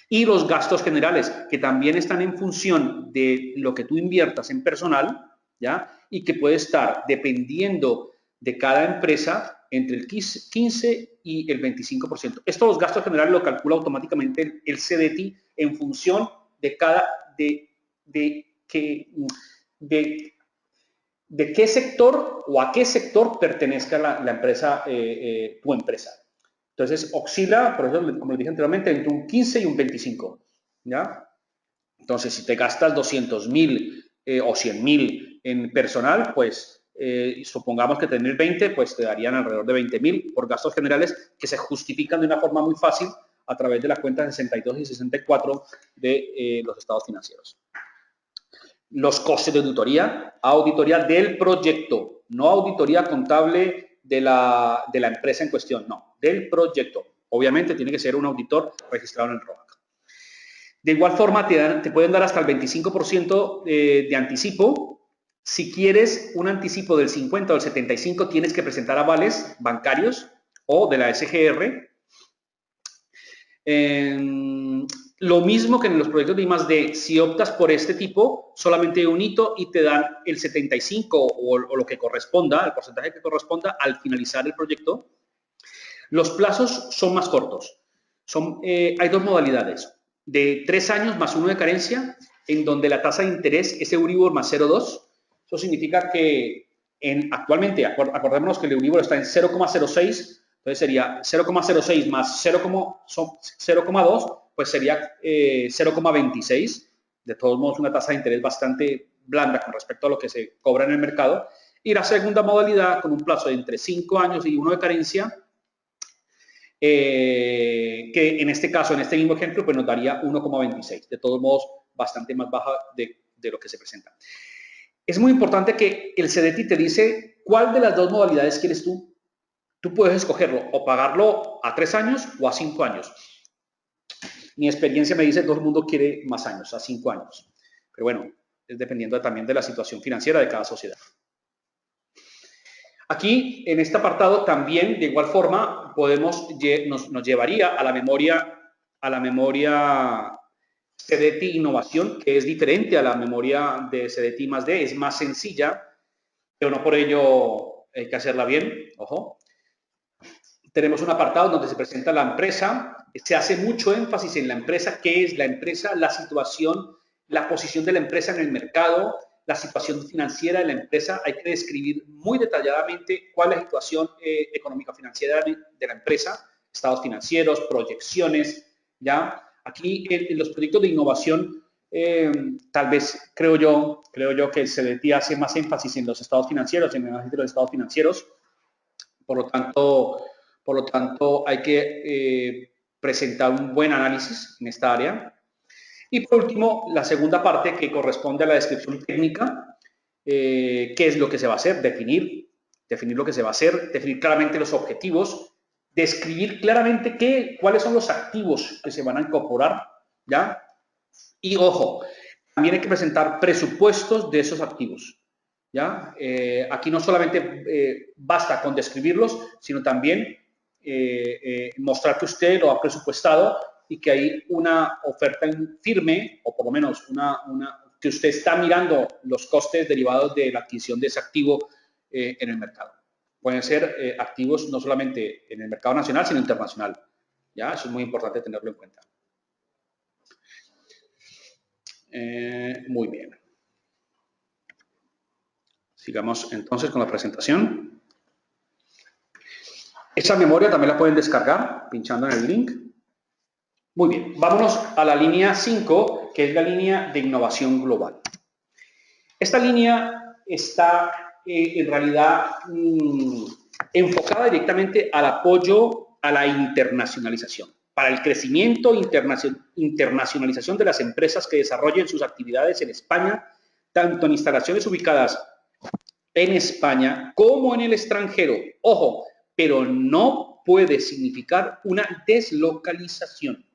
y los gastos generales, que también están en función de lo que tú inviertas en personal, ¿ya? Y que puede estar, dependiendo de cada empresa, entre el 15 y el 25%. Esto los gastos generales lo calcula automáticamente el CDT en función de cada, de qué sector o a qué sector pertenezca la empresa, tu empresa. Entonces, oscila, por eso, como les dije anteriormente, entre un 15 y un 25, ¿ya? Entonces, si te gastas 200.000 o 100.000 en personal, pues supongamos que tener 20, pues te darían alrededor de 20.000 por gastos generales que se justifican de una forma muy fácil a través de la cuenta 62 y 64 de los estados financieros. Los costes de auditoría del proyecto, no auditoría contable de la empresa en cuestión, no, del proyecto. Obviamente tiene que ser un auditor registrado en el ROAC. De igual forma, te pueden dar hasta el 25% de anticipo. Si quieres un anticipo del 50 o del 75, tienes que presentar avales bancarios o de la SGR. Lo mismo que en los proyectos de I+D, si optas por este tipo, solamente hay un hito y te dan el 75 o lo que corresponda, el porcentaje que corresponda al finalizar el proyecto. Los plazos son más cortos. Hay dos modalidades, de 3 años más 1 de carencia, en donde la tasa de interés es Euribor más 0,2. Eso significa que actualmente, acordémonos que el Euribor está en 0,06, entonces sería 0,06 más 0,2, pues sería 0,26. De todos modos, una tasa de interés bastante blanda con respecto a lo que se cobra en el mercado. Y la segunda modalidad, con un plazo de entre 5 años y 1 de carencia, que en este caso, en este mismo ejemplo, pues nos daría 1,26. De todos modos, bastante más baja de lo que se presenta. Es muy importante que el CDT te dice cuál de las dos modalidades quieres tú. Tú puedes escogerlo o pagarlo a 3 años o a 5 años. Mi experiencia me dice que todo el mundo quiere más años, a 5 años. Pero bueno, es dependiendo también de la situación financiera de cada sociedad. Aquí, en este apartado, también, de igual forma, nos llevaría a la memoria CDT Innovación, que es diferente a la memoria de CDT I+D, es más sencilla, pero no por ello hay que hacerla bien, ojo. Tenemos un apartado donde se presenta la empresa, se hace mucho énfasis en la empresa, qué es la empresa, la situación, la posición de la empresa en el mercado, la situación financiera de la empresa. Hay que describir muy detalladamente cuál es la situación económica financiera de la empresa, estados financieros, proyecciones, ¿ya? Aquí en los proyectos de innovación, tal vez creo yo que el CDT hace más énfasis en los estados financieros, en el análisis de los estados financieros. Por lo tanto, hay que presentar un buen análisis en esta área. Y por último, la segunda parte que corresponde a la descripción técnica, qué es lo que se va a hacer, definir lo que se va a hacer, definir claramente los objetivos, describir claramente cuáles son los activos que se van a incorporar, ¿ya? Y ojo, también hay que presentar presupuestos de esos activos, ¿ya? Aquí no solamente basta con describirlos, sino también mostrar que usted lo ha presupuestado y que hay una oferta firme, o por lo menos que usted está mirando los costes derivados de la adquisición de ese activo en el mercado. Pueden ser activos no solamente en el mercado nacional, sino internacional, ¿ya? Eso es muy importante tenerlo en cuenta. Muy bien. Sigamos entonces con la presentación. Esa memoria también la pueden descargar pinchando en el link. Muy bien, vámonos a la línea 5, que es la línea de innovación global. Esta línea está en realidad enfocada directamente al apoyo a la internacionalización, para el crecimiento e internacionalización de las empresas que desarrollen sus actividades en España, tanto en instalaciones ubicadas en España como en el extranjero. Ojo, pero no puede significar una deslocalización.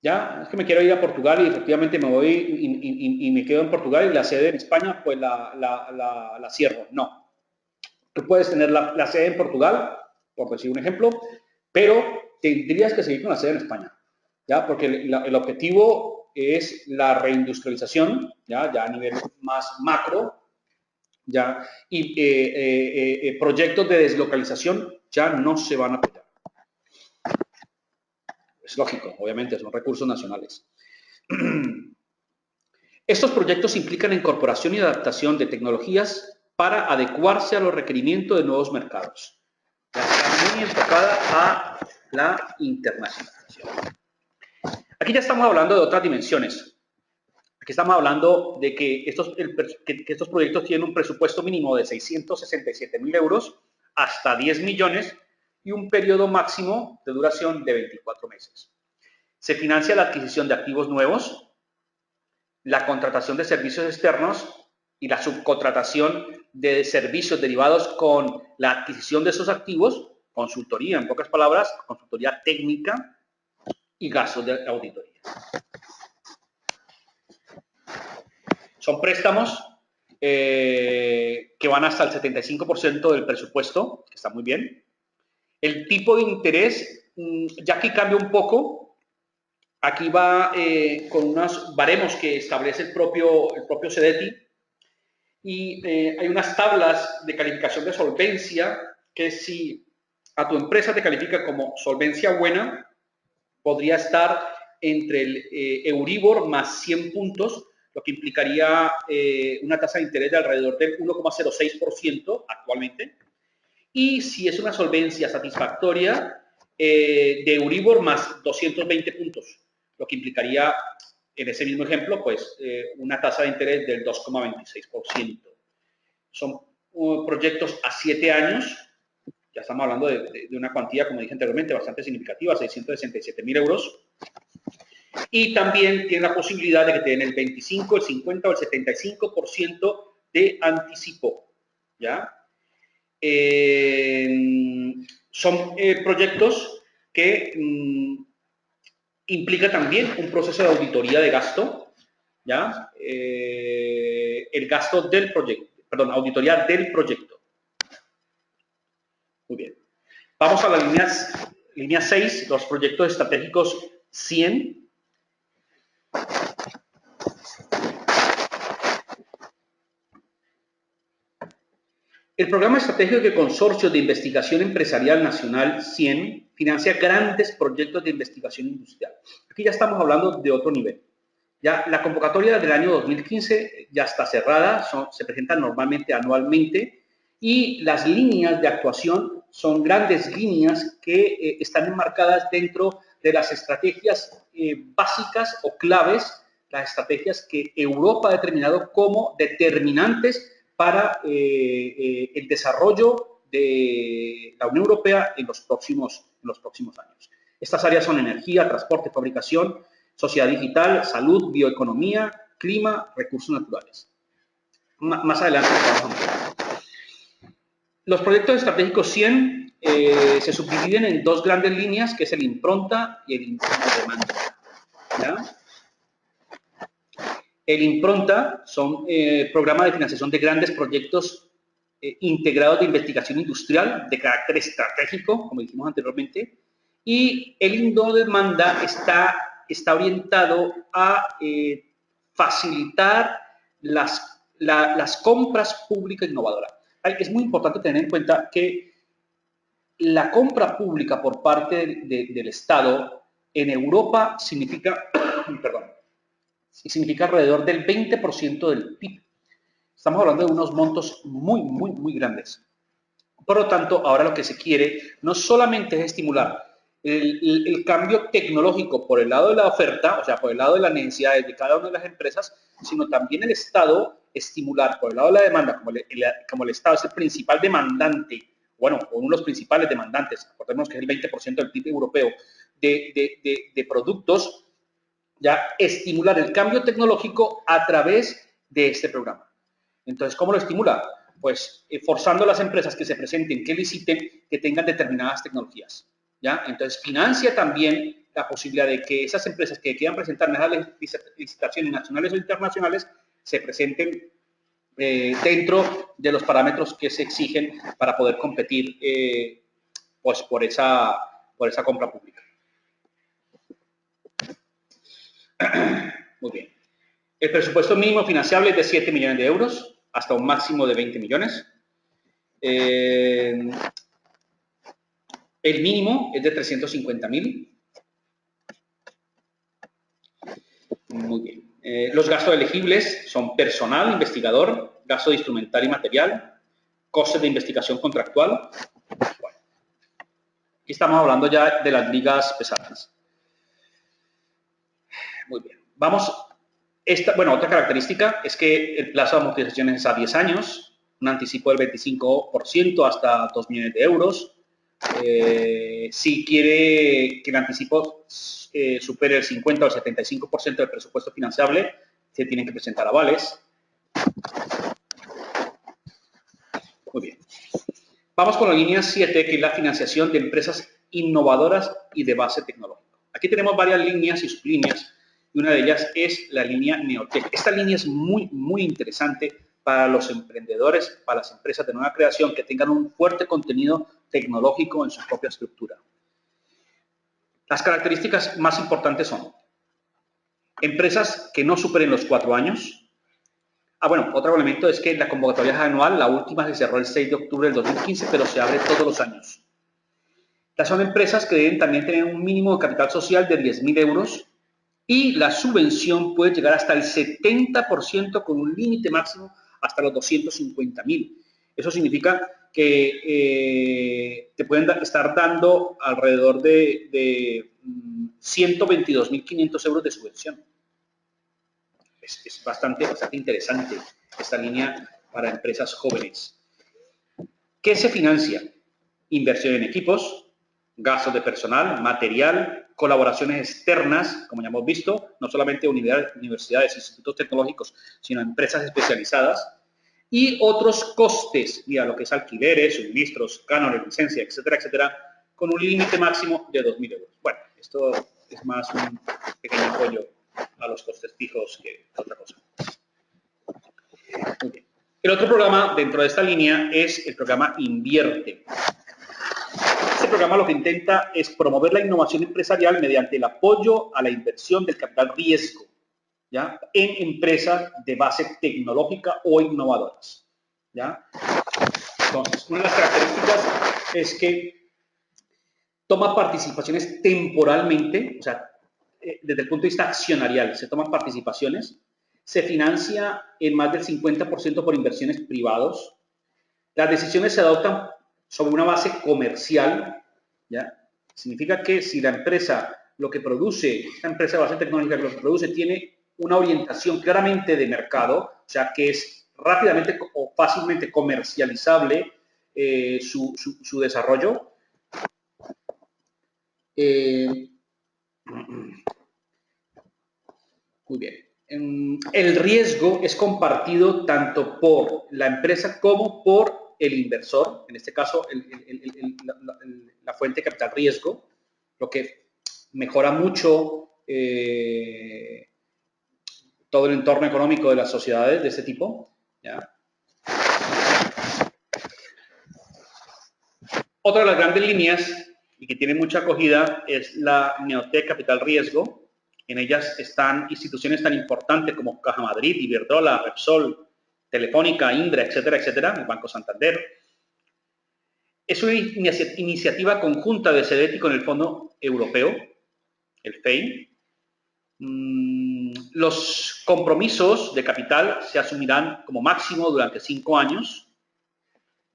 Ya, es que me quiero ir a Portugal y efectivamente me voy y me quedo en Portugal y la sede en España, pues la cierro. No. Tú puedes tener la sede en Portugal, por decir un ejemplo, pero tendrías que seguir con la sede en España, ¿ya? Porque el objetivo es la reindustrialización, ya a nivel más macro, ya, y proyectos de deslocalización ya no se van a apoyar. Es lógico, obviamente, son recursos nacionales. Estos proyectos implican incorporación y adaptación de tecnologías para adecuarse a los requerimientos de nuevos mercados. Está muy enfocada a la internacionalización. Aquí ya estamos hablando de otras dimensiones. Aquí estamos hablando de que estos proyectos tienen un presupuesto mínimo de 667.000 euros hasta 10 millones y un periodo máximo de duración de 24 meses. Se financia la adquisición de activos nuevos, la contratación de servicios externos y la subcontratación de servicios derivados con la adquisición de esos activos, consultoría, en pocas palabras, consultoría técnica y gastos de auditoría. Son préstamos que van hasta el 75% del presupuesto, que está muy bien. El tipo de interés, ya aquí cambia un poco. Aquí va con unos baremos que establece el propio CEDETI y hay unas tablas de calificación de solvencia que si a tu empresa te califica como solvencia buena, podría estar entre el Euribor más 100 puntos, lo que implicaría una tasa de interés de alrededor del 1,06% actualmente. Y si es una solvencia satisfactoria, de Euribor más 220 puntos, lo que implicaría, en ese mismo ejemplo, pues una tasa de interés del 2,26%. Son proyectos a 7 años, ya estamos hablando de una cuantía, como dije anteriormente, bastante significativa, 667.000 euros. Y también tiene la posibilidad de que te den el 25, el 50 o el 75% de anticipo, ¿ya? Son proyectos que implica también un proceso de auditoría de gasto, ¿ya? El gasto del proyecto, perdón, auditoría del proyecto. Muy bien. Vamos a la línea 6, los proyectos estratégicos 100. El Programa Estratégico de Consorcio de Investigación Empresarial Nacional 100 financia grandes proyectos de investigación industrial. Aquí ya estamos hablando de otro nivel. Ya la convocatoria del año 2015 ya está cerrada, se presentan normalmente anualmente y las líneas de actuación son grandes líneas que están enmarcadas dentro de las estrategias básicas o claves, las estrategias que Europa ha determinado como determinantes para el desarrollo de la Unión Europea en los próximos años. Estas áreas son energía, transporte, fabricación, sociedad digital, salud, bioeconomía, clima, recursos naturales. Más adelante vamos a ver. Los proyectos estratégicos 100 se subdividen en dos grandes líneas, que es el impronta y el impronta demanda. ¿Ya? El impronta son programas de financiación de grandes proyectos integrados de investigación industrial de carácter estratégico, como dijimos anteriormente, y el impronta demanda está orientado a facilitar las compras públicas innovadoras. Es muy importante tener en cuenta que la compra pública por parte del Estado en Europa significa, perdón, significa alrededor del 20% del PIB. Estamos hablando de unos montos muy, muy, muy grandes. Por lo tanto, ahora lo que se quiere no solamente es estimular el cambio tecnológico por el lado de la oferta, o sea, por el lado de las necesidades de cada una de las empresas, sino también el Estado estimular por el lado de la demanda, como el Estado es el principal demandante, bueno, uno de los principales demandantes, recordemos que es el 20% del PIB europeo de productos, ya estimular el cambio tecnológico a través de este programa. Entonces, ¿cómo lo estimula? Pues forzando a las empresas que se presenten, que liciten, que tengan determinadas tecnologías, ¿ya? Entonces, financia también la posibilidad de que esas empresas que quieran presentar en esas licitaciones nacionales o internacionales se presenten dentro de los parámetros que se exigen para poder competir pues por esa compra pública. Muy bien. El presupuesto mínimo financiable es de 7 millones de euros hasta un máximo de 20 millones. El mínimo es de 350.000. Muy bien. Los gastos elegibles son personal, investigador, gasto de instrumental y material, costes de investigación contractual. Bueno, aquí estamos hablando ya de las ligas pesadas. Muy bien. Vamos. Bueno, otra característica es que el plazo de amortización es a 10 años, un anticipo del 25% hasta 2 millones de euros. Si quiere que el anticipo supere el 50 o el 75% del presupuesto financiable, se tienen que presentar avales. Muy bien. Vamos con la línea 7, que es la financiación de empresas innovadoras y de base tecnológica. Aquí tenemos varias líneas y sublíneas, y una de ellas es la línea Neotec. Esta línea es muy, muy interesante para los emprendedores, para las empresas de nueva creación que tengan un fuerte contenido tecnológico en su propia estructura. Las características más importantes son empresas que no superen los 4 años. Bueno, otro elemento es que la convocatoria es anual, la última se cerró el 6 de octubre del 2015, pero se abre todos los años. Estas son empresas que deben también tener un mínimo de capital social de 10.000 euros y la subvención puede llegar hasta el 70% con un límite máximo hasta los 250.000. Eso significa que te pueden estar dando alrededor de 122.500 euros de subvención. Es bastante interesante esta línea para empresas jóvenes. ¿Qué se financia? Inversión en equipos, gastos de personal, material, colaboraciones externas, como ya hemos visto, no solamente universidades, institutos tecnológicos, sino empresas especializadas, y otros costes, mira, lo que es alquileres, suministros, cánones, licencia, etcétera, etcétera, con un límite máximo de 2.000 euros. Bueno, esto es más un pequeño apoyo a los costes fijos que otra cosa. Muy bien. El otro programa dentro de esta línea es el programa Invierte. Este programa lo que intenta es promover la innovación empresarial mediante el apoyo a la inversión del capital riesgo, ¿ya?, en empresas de base tecnológica o innovadoras, ¿ya? Entonces, una de las características es que toma participaciones temporalmente, o sea, desde el punto de vista accionarial, se toman participaciones, se financia en más del 50% por inversiones privados, las decisiones se adoptan sobre una base comercial, ¿ya? Significa que si la empresa, lo que produce, esta empresa de base tecnológica que lo que produce tiene una orientación claramente de mercado, o sea, que es rápidamente o fácilmente comercializable su desarrollo, muy bien. El riesgo es compartido tanto por la empresa como por el inversor, en este caso la fuente de capital riesgo, lo que mejora mucho todo el entorno económico de las sociedades de este tipo, ¿ya? Otra de las grandes líneas y que tiene mucha acogida es la Neotec Capital Riesgo. En ellas están instituciones tan importantes como Caja Madrid, Iberdrola, Repsol, Telefónica, Indra, etcétera, etcétera, el Banco Santander. Es una iniciativa conjunta de CEDETI con el Fondo Europeo, el FEI. Los compromisos de capital se asumirán como máximo durante 5 años,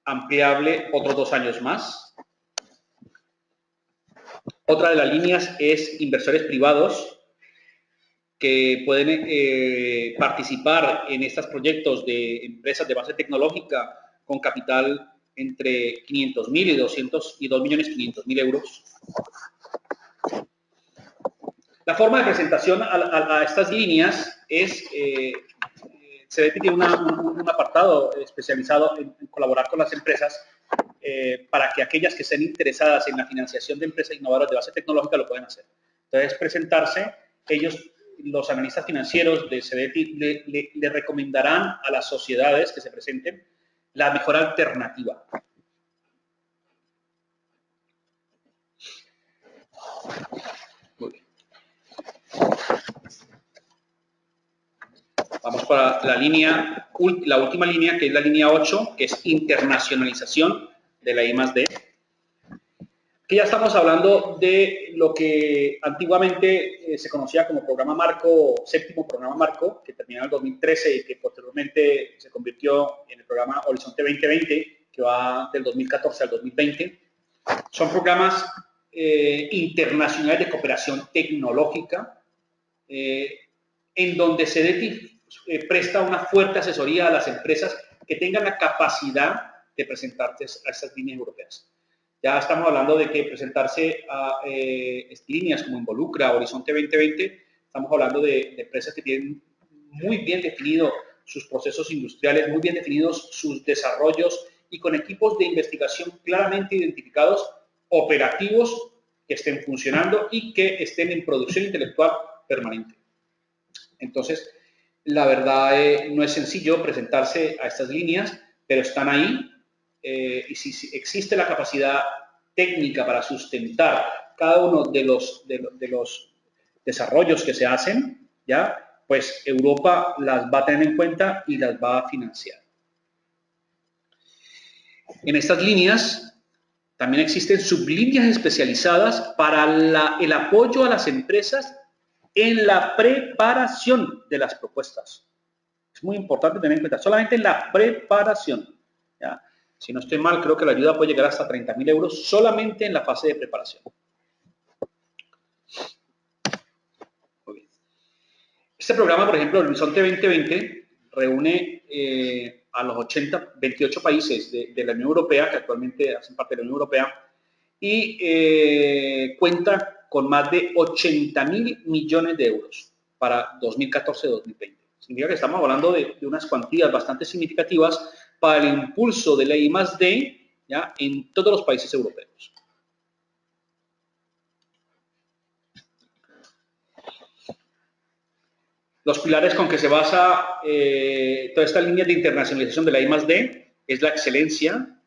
ampliable otros 2 años más. Otra de las líneas es inversores privados que pueden participar en estos proyectos de empresas de base tecnológica con capital entre 500.000 y 2.500.000 euros. La forma de presentación a estas líneas es, CEDETI tiene un apartado especializado en colaborar con las empresas para que aquellas que estén interesadas en la financiación de empresas innovadoras de base tecnológica lo puedan hacer. Entonces, presentarse, los analistas financieros de CDT le recomendarán a las sociedades que se presenten la mejor alternativa. Muy bien. Vamos para la última línea, que es la línea 8, que es internacionalización de la I+D. Aquí ya estamos hablando de lo que antiguamente se conocía como programa marco, séptimo programa marco, que terminó en el 2013 y que posteriormente se convirtió en el programa Horizonte 2020, que va del 2014 al 2020. Son programas internacionales de cooperación tecnológica, en donde CDT presta una fuerte asesoría a las empresas que tengan la capacidad de presentarse a estas líneas europeas. Ya estamos hablando de que presentarse a líneas como Involucra, Horizonte 2020, estamos hablando de empresas que tienen muy bien definidos sus procesos industriales, muy bien definidos sus desarrollos y con equipos de investigación claramente identificados, operativos, que estén funcionando y que estén en producción intelectual permanente. Entonces, la verdad no es sencillo presentarse a estas líneas, pero están ahí. Y si existe la capacidad técnica para sustentar cada uno de los desarrollos que se hacen, ¿ya? Pues Europa las va a tener en cuenta y las va a financiar. En estas líneas también existen sublíneas especializadas para el apoyo a las empresas en la preparación de las propuestas. Es muy importante tener en cuenta, solamente en la preparación, ¿ya? Si no estoy mal, creo que la ayuda puede llegar hasta 30.000 euros solamente en la fase de preparación. Muy bien. Este programa, por ejemplo, el Horizonte 2020, reúne a los 28 países de la Unión Europea, que actualmente hacen parte de la Unión Europea, y cuenta con más de 80.000 millones de euros para 2014-2020. Significa que estamos hablando de unas cuantías bastante significativas para el impulso de la I+D, ¿ya?, en todos los países europeos. Los pilares con que se basa toda esta línea de internacionalización de la I+D es la excelencia,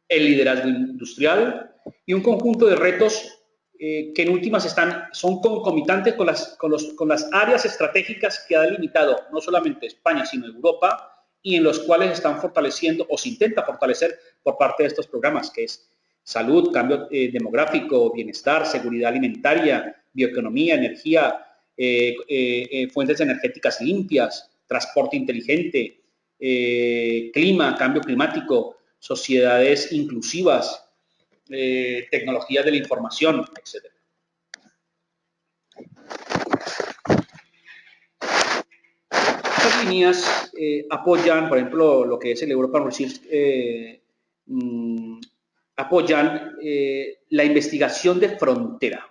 el liderazgo industrial y un conjunto de retos que en últimas son concomitantes con las áreas estratégicas que ha delimitado no solamente España, sino Europa, y en los cuales están fortaleciendo o se intenta fortalecer por parte de estos programas, que es salud, cambio demográfico, bienestar, seguridad alimentaria, bioeconomía, energía, fuentes energéticas limpias, transporte inteligente, clima, cambio climático, sociedades inclusivas, tecnologías de la información, etc. Estas líneas apoyan, por ejemplo, lo que es el European Research, apoyan la investigación de frontera.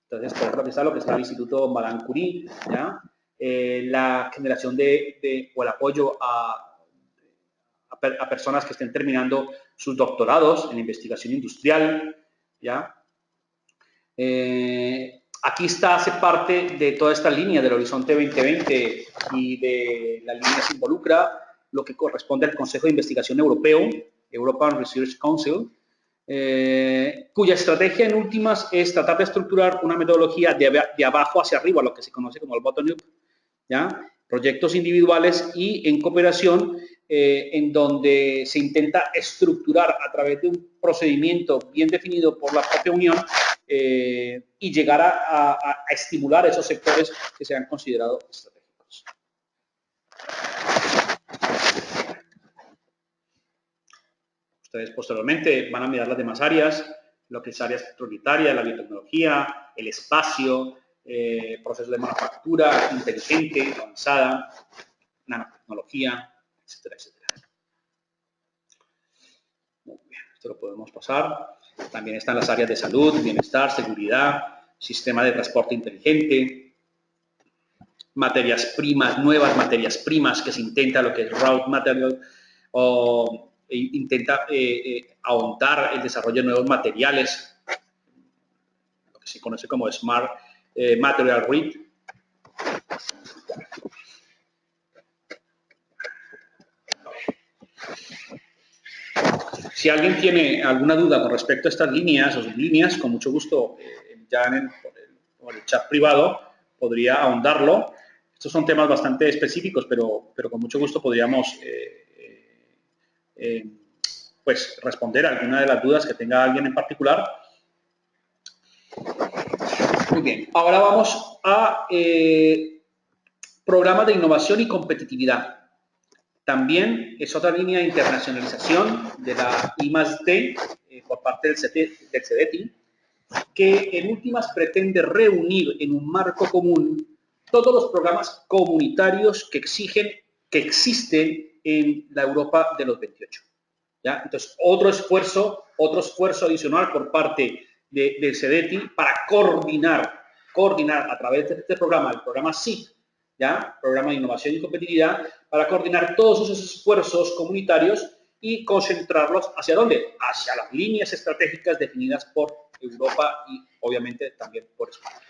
Entonces, por ejemplo, aquí está lo que está el Instituto Madame Curie, ¿ya? La generación o el apoyo a personas que estén terminando sus doctorados en investigación industrial, ¿ya? Aquí hace parte de toda esta línea del Horizonte 2020 y de la línea se involucra lo que corresponde al Consejo de Investigación Europeo, European Research Council, cuya estrategia en últimas es tratar de estructurar una metodología de abajo hacia arriba, lo que se conoce como el bottom-up, ¿ya? Proyectos individuales y en cooperación, en donde se intenta estructurar a través de un procedimiento bien definido por la propia Unión y llegar a estimular esos sectores que se han considerado estratégicos. Ustedes posteriormente van a mirar las demás áreas, lo que es áreas prioritarias, la biotecnología, el espacio, procesos de manufactura inteligente, avanzada, nanotecnología, etcétera, etcétera. Muy bien, esto lo podemos pasar. También están las áreas de salud, bienestar, seguridad, sistema de transporte inteligente, materias primas, nuevas materias primas, que se intenta lo que es raw material, o intenta ahondar el desarrollo de nuevos materiales, lo que se conoce como Smart Material Read. Si alguien tiene alguna duda con respecto a estas líneas o sublíneas, con mucho gusto, ya por el chat privado podría ahondarlo. Estos son temas bastante específicos, pero con mucho gusto podríamos pues responder a alguna de las dudas que tenga alguien en particular. Muy bien, ahora vamos a programas de innovación y competitividad. También es otra línea de internacionalización de la I+D por parte del CEDETI, que en últimas pretende reunir en un marco común todos los programas comunitarios que existen en la Europa de los 28. ¿Ya? Entonces, otro esfuerzo adicional por parte del CEDETI para coordinar a través de este programa, el programa SIC, ¿ya? Programa de Innovación y Competitividad, para coordinar todos esos esfuerzos comunitarios y concentrarlos ¿hacia dónde? Hacia las líneas estratégicas definidas por Europa y obviamente también por España.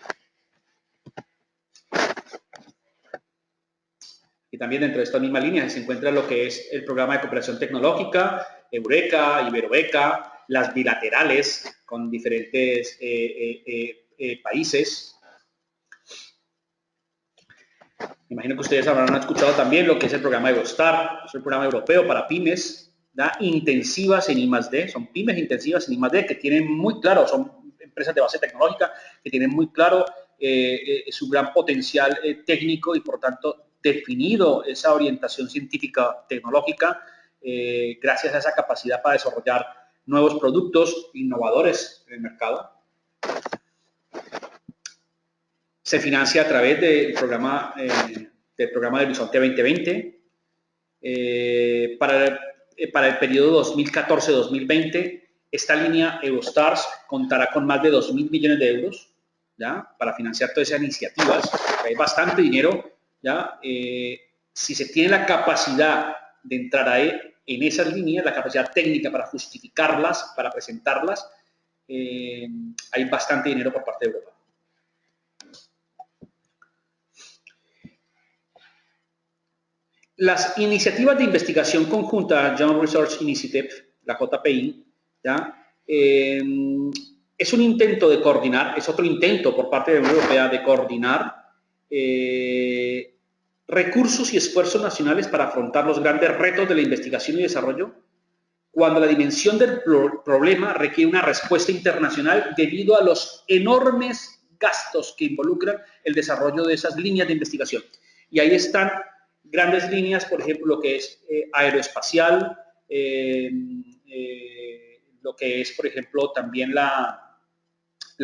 Y también dentro de esta misma línea se encuentra lo que es el programa de cooperación tecnológica, Eureka, Iberobeca, las bilaterales con diferentes países. Me imagino que ustedes habrán escuchado también lo que es el programa Eurostar, es el programa europeo para pymes, ¿da? Intensivas en I+D, son pymes intensivas en I+D que tienen muy claro, son empresas de base tecnológica que tienen muy claro su gran potencial técnico y por tanto definido esa orientación científica tecnológica gracias a esa capacidad para desarrollar nuevos productos innovadores en el mercado. Se financia a través del programa de Horizonte 2020. Para el periodo 2014-2020, esta línea Eurostars contará con más de 2.000 millones de euros, ¿ya? Para financiar todas esas iniciativas. Hay bastante dinero, ¿ya? Si se tiene la capacidad de entrar ahí, en esas líneas, la capacidad técnica para justificarlas, para presentarlas, hay bastante dinero por parte de Europa. Las iniciativas de investigación conjunta Joint Research Initiative, la JPI, ¿ya? Es un intento de coordinar, es otro intento por parte de la Unión Europea de coordinar recursos y esfuerzos nacionales para afrontar los grandes retos de la investigación y desarrollo cuando la dimensión del problema requiere una respuesta internacional debido a los enormes gastos que involucran el desarrollo de esas líneas de investigación. Y ahí están grandes líneas, por ejemplo, lo que es aeroespacial, lo que es, por ejemplo, también la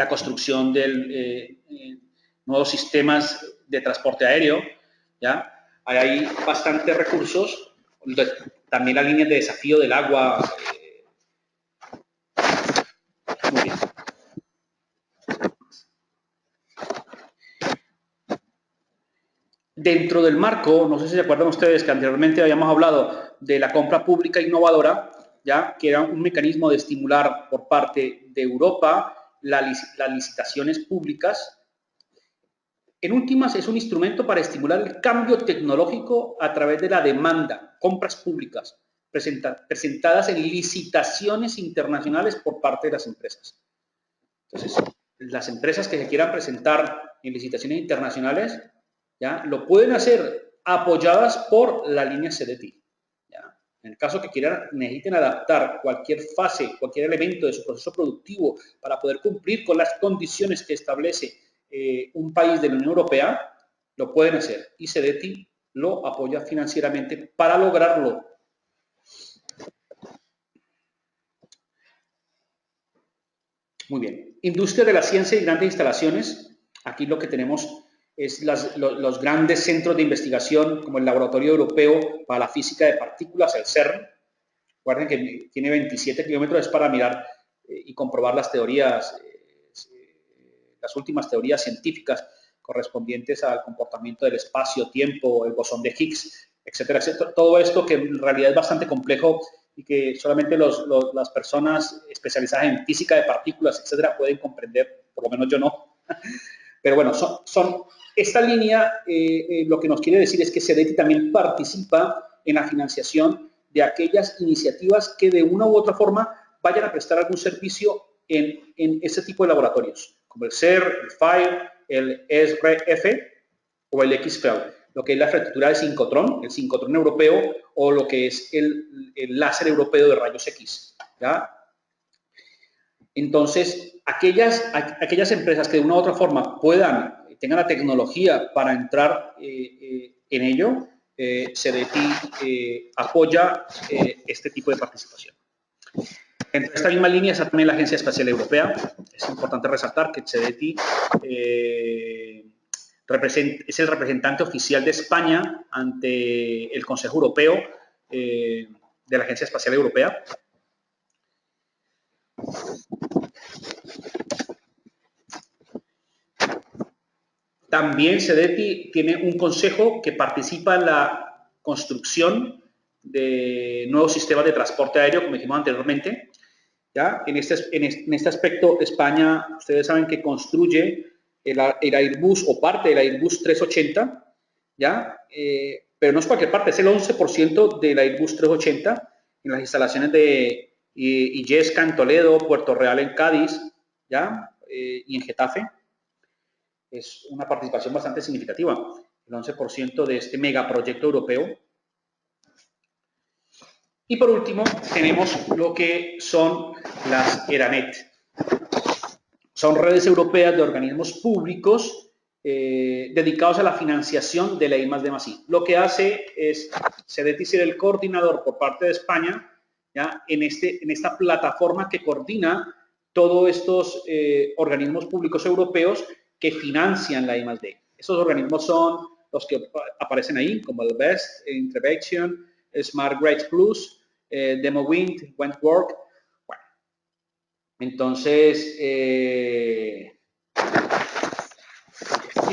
construcción de nuevos sistemas de transporte aéreo, ¿ya? Hay bastantes recursos, también las líneas de desafío del agua. Muy bien. Dentro del marco, no sé si se acuerdan ustedes que anteriormente habíamos hablado de la compra pública innovadora, ¿ya? Que era un mecanismo de estimular por parte de Europa las licitaciones públicas. En últimas, es un instrumento para estimular el cambio tecnológico a través de la demanda, compras públicas, presentadas en licitaciones internacionales por parte de las empresas. Entonces, las empresas que se quieran presentar en licitaciones internacionales, ¿ya? Lo pueden hacer apoyadas por la línea CEDETI. ¿Ya? En el caso que necesiten adaptar cualquier fase, cualquier elemento de su proceso productivo para poder cumplir con las condiciones que establece un país de la Unión Europea, lo pueden hacer y CEDETI lo apoya financieramente para lograrlo. Muy bien. Industria de la ciencia y grandes instalaciones. Aquí lo que tenemos es los grandes centros de investigación como el Laboratorio Europeo para la Física de Partículas, el CERN. Recuerden que tiene 27 kilómetros para mirar y comprobar las teorías, las últimas teorías científicas correspondientes al comportamiento del espacio-tiempo, el bosón de Higgs, etcétera, etcétera. Todo esto que en realidad es bastante complejo y que solamente las personas especializadas en física de partículas, etcétera, pueden comprender, por lo menos yo no. Pero bueno, esta línea lo que nos quiere decir es que CEDETI también participa en la financiación de aquellas iniciativas que de una u otra forma vayan a prestar algún servicio en ese tipo de laboratorios, como el CER, el FAIR, el SRF o el XFEL, lo que es la fractura del sincrotrón, el sincrotrón europeo, o lo que es el láser europeo de rayos X, ¿ya? Entonces, aquellas empresas que de una u otra forma tengan la tecnología para entrar en ello, CEDETI apoya este tipo de participación. Entre esta misma línea está también la Agencia Espacial Europea. Es importante resaltar que CEDETI es el representante oficial de España ante el Consejo Europeo de la Agencia Espacial Europea. También CEDETI tiene un consejo que participa en la construcción de nuevos sistemas de transporte aéreo, como dijimos anteriormente. ¿Ya? En este aspecto, España, ustedes saben que construye el Airbus o parte del Airbus 380, ¿ya? Pero no es cualquier parte, es el 11% del Airbus 380 en las instalaciones de Illesca en Toledo, Puerto Real en Cádiz, ¿ya? Y en Getafe. Es una participación bastante significativa, el 11% de este megaproyecto europeo. Y por último, tenemos lo que son las ERANET. Son redes europeas de organismos públicos dedicados a la financiación de la I+D+I. Lo que hace es CEDETI ser el coordinador por parte de España, ¿ya? en esta plataforma que coordina todos estos organismos públicos europeos que financian la I+D. Esos organismos son los que aparecen ahí, como el BEST, Intervention, Smart Grids Plus, DemoWind, Wentworth. Bueno, entonces, y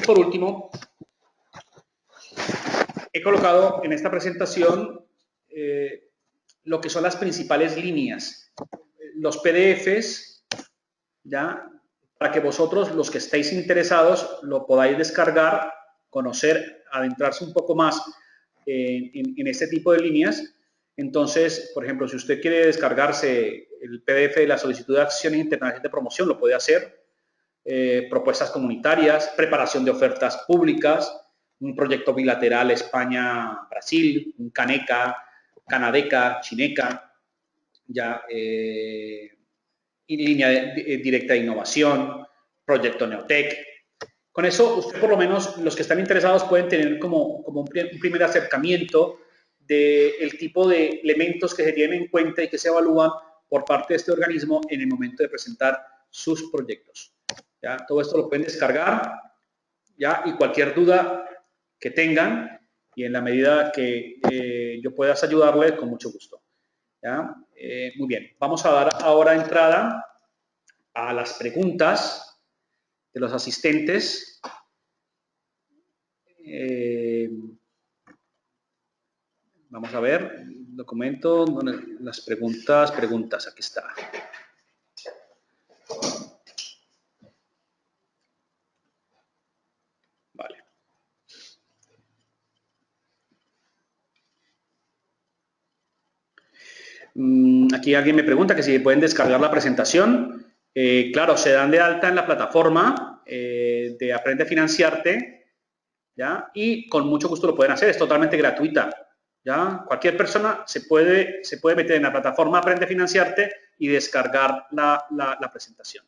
por último, he colocado en esta presentación lo que son las principales líneas, los PDFs, ¿ya? Para que vosotros, los que estéis interesados, lo podáis descargar, conocer, adentrarse un poco más en este tipo de líneas. Entonces, por ejemplo, si usted quiere descargarse el PDF de la solicitud de acciones internacionales de promoción, lo puede hacer. Propuestas comunitarias, preparación de ofertas públicas, un proyecto bilateral España-Brasil, un CANECA, Canadeca, Chineca, ya, línea directa de innovación, proyecto Neotec. Con eso, usted por lo menos, los que están interesados pueden tener como un primer acercamiento del tipo de elementos que se tienen en cuenta y que se evalúan por parte de este organismo en el momento de presentar sus proyectos. ¿Ya? Todo esto lo pueden descargar, ¿ya? Y cualquier duda que tengan, y en la medida que yo pueda ayudarles, con mucho gusto. ¿Ya? Muy bien, vamos a dar ahora entrada a las preguntas de los asistentes. Vamos a ver, documento, las preguntas, aquí está. Vale. Aquí alguien me pregunta que si pueden descargar la presentación. Claro, se dan de alta en la plataforma de Aprende a Financiarte, ¿ya? Y con mucho gusto lo pueden hacer, es totalmente gratuita, ¿ya? Cualquier persona se puede meter en la plataforma Aprende a Financiarte y descargar la presentación.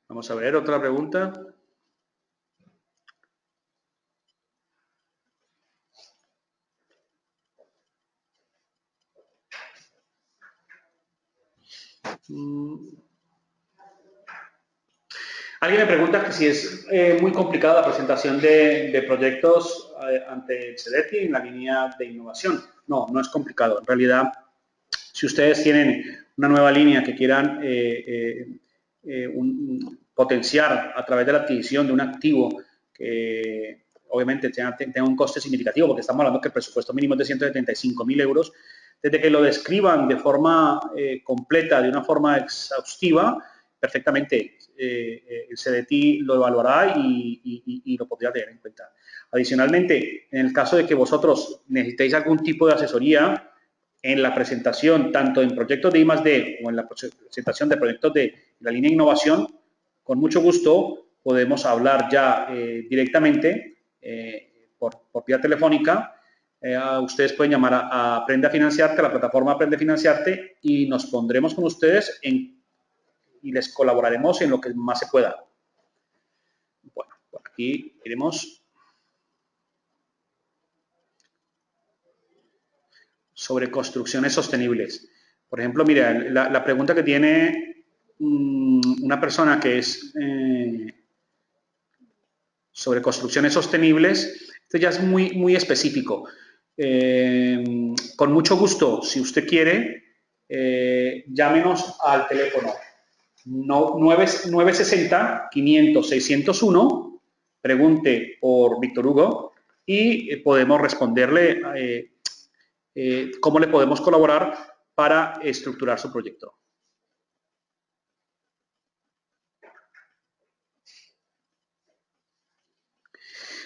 Vamos a ver, otra pregunta. Alguien me pregunta que si es muy complicada la presentación de proyectos ante CEDETI en la línea de innovación. No, no es complicado. En realidad, Si ustedes tienen una nueva línea que quieran potenciar a través de la adquisición de un activo que obviamente tenga un coste significativo, porque estamos hablando que el presupuesto mínimo es de 175.000 euros, desde que lo describan de forma completa, de una forma exhaustiva, perfectamente el CDT lo evaluará y lo podría tener en cuenta. Adicionalmente, en el caso de que vosotros necesitéis algún tipo de asesoría en la presentación, tanto en proyectos de I+D o en la presentación de proyectos de la línea de innovación, con mucho gusto podemos hablar ya directamente por vía telefónica. Ustedes pueden llamar a Aprende a Financiarte, a la plataforma Aprende a Financiarte, y nos pondremos con ustedes y les colaboraremos en lo que más se pueda. Bueno, por aquí iremos sobre construcciones sostenibles. Por ejemplo, mira, la pregunta que tiene una persona que es sobre construcciones sostenibles, esto ya es muy específico. Con mucho gusto, si usted quiere, llámenos al teléfono 960-500-601, pregunte por Víctor Hugo y podemos responderle cómo le podemos colaborar para estructurar su proyecto.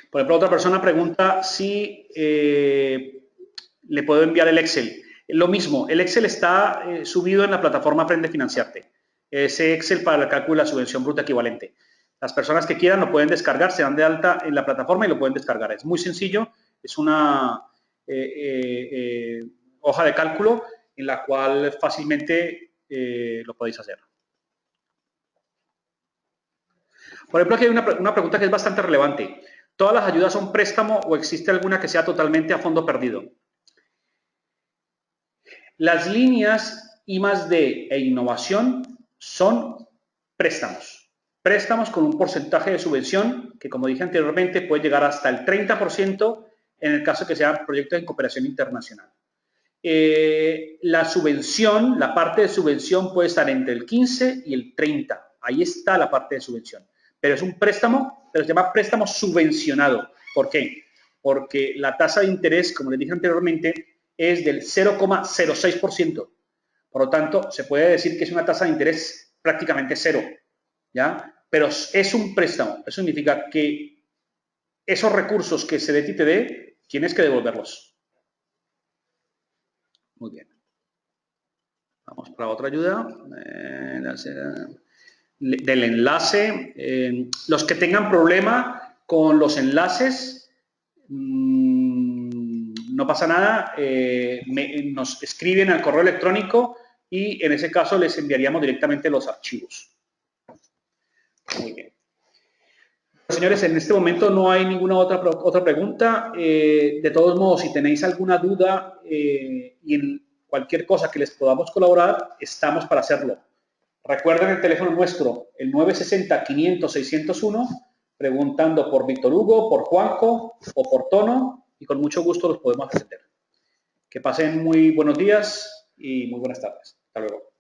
Por ejemplo, otra persona pregunta si le puedo enviar el Excel. Lo mismo, el Excel está subido en la plataforma Aprende a Financiarte. Ese Excel para el cálculo de la subvención bruta equivalente. Las personas que quieran lo pueden descargar, se dan de alta en la plataforma y lo pueden descargar. Es muy sencillo, es una hoja de cálculo en la cual fácilmente lo podéis hacer. Por ejemplo, aquí hay una pregunta que es bastante relevante. ¿Todas las ayudas son préstamo o existe alguna que sea totalmente a fondo perdido? Las líneas I+D e innovación son préstamos. Préstamos con un porcentaje de subvención que, como dije anteriormente, puede llegar hasta el 30% en el caso que sean proyectos en cooperación internacional. La subvención, la parte de subvención puede estar entre el 15 y el 30. Ahí está la parte de subvención. Pero es un préstamo, pero se llama préstamo subvencionado. ¿Por qué? Porque la tasa de interés, como les dije anteriormente, es del 0,06%. Por lo tanto, se puede decir que es una tasa de interés prácticamente cero, ¿ya? Pero es un préstamo. Eso significa que esos recursos que CDT te dé, tienes que devolverlos. Muy bien. Vamos para otra ayuda. Del enlace. Los que tengan problema con los enlaces, no pasa nada. Nos escriben al correo electrónico y en ese caso les enviaríamos directamente los archivos. Muy bien. Señores, en este momento no hay ninguna otra pregunta. De todos modos, si tenéis alguna duda y en cualquier cosa que les podamos colaborar, estamos para hacerlo. Recuerden el teléfono nuestro, el 960-500-601, preguntando por Víctor Hugo, por Juanjo o por Tono, y con mucho gusto los podemos atender. Que pasen muy buenos días y muy buenas tardes. Hasta luego.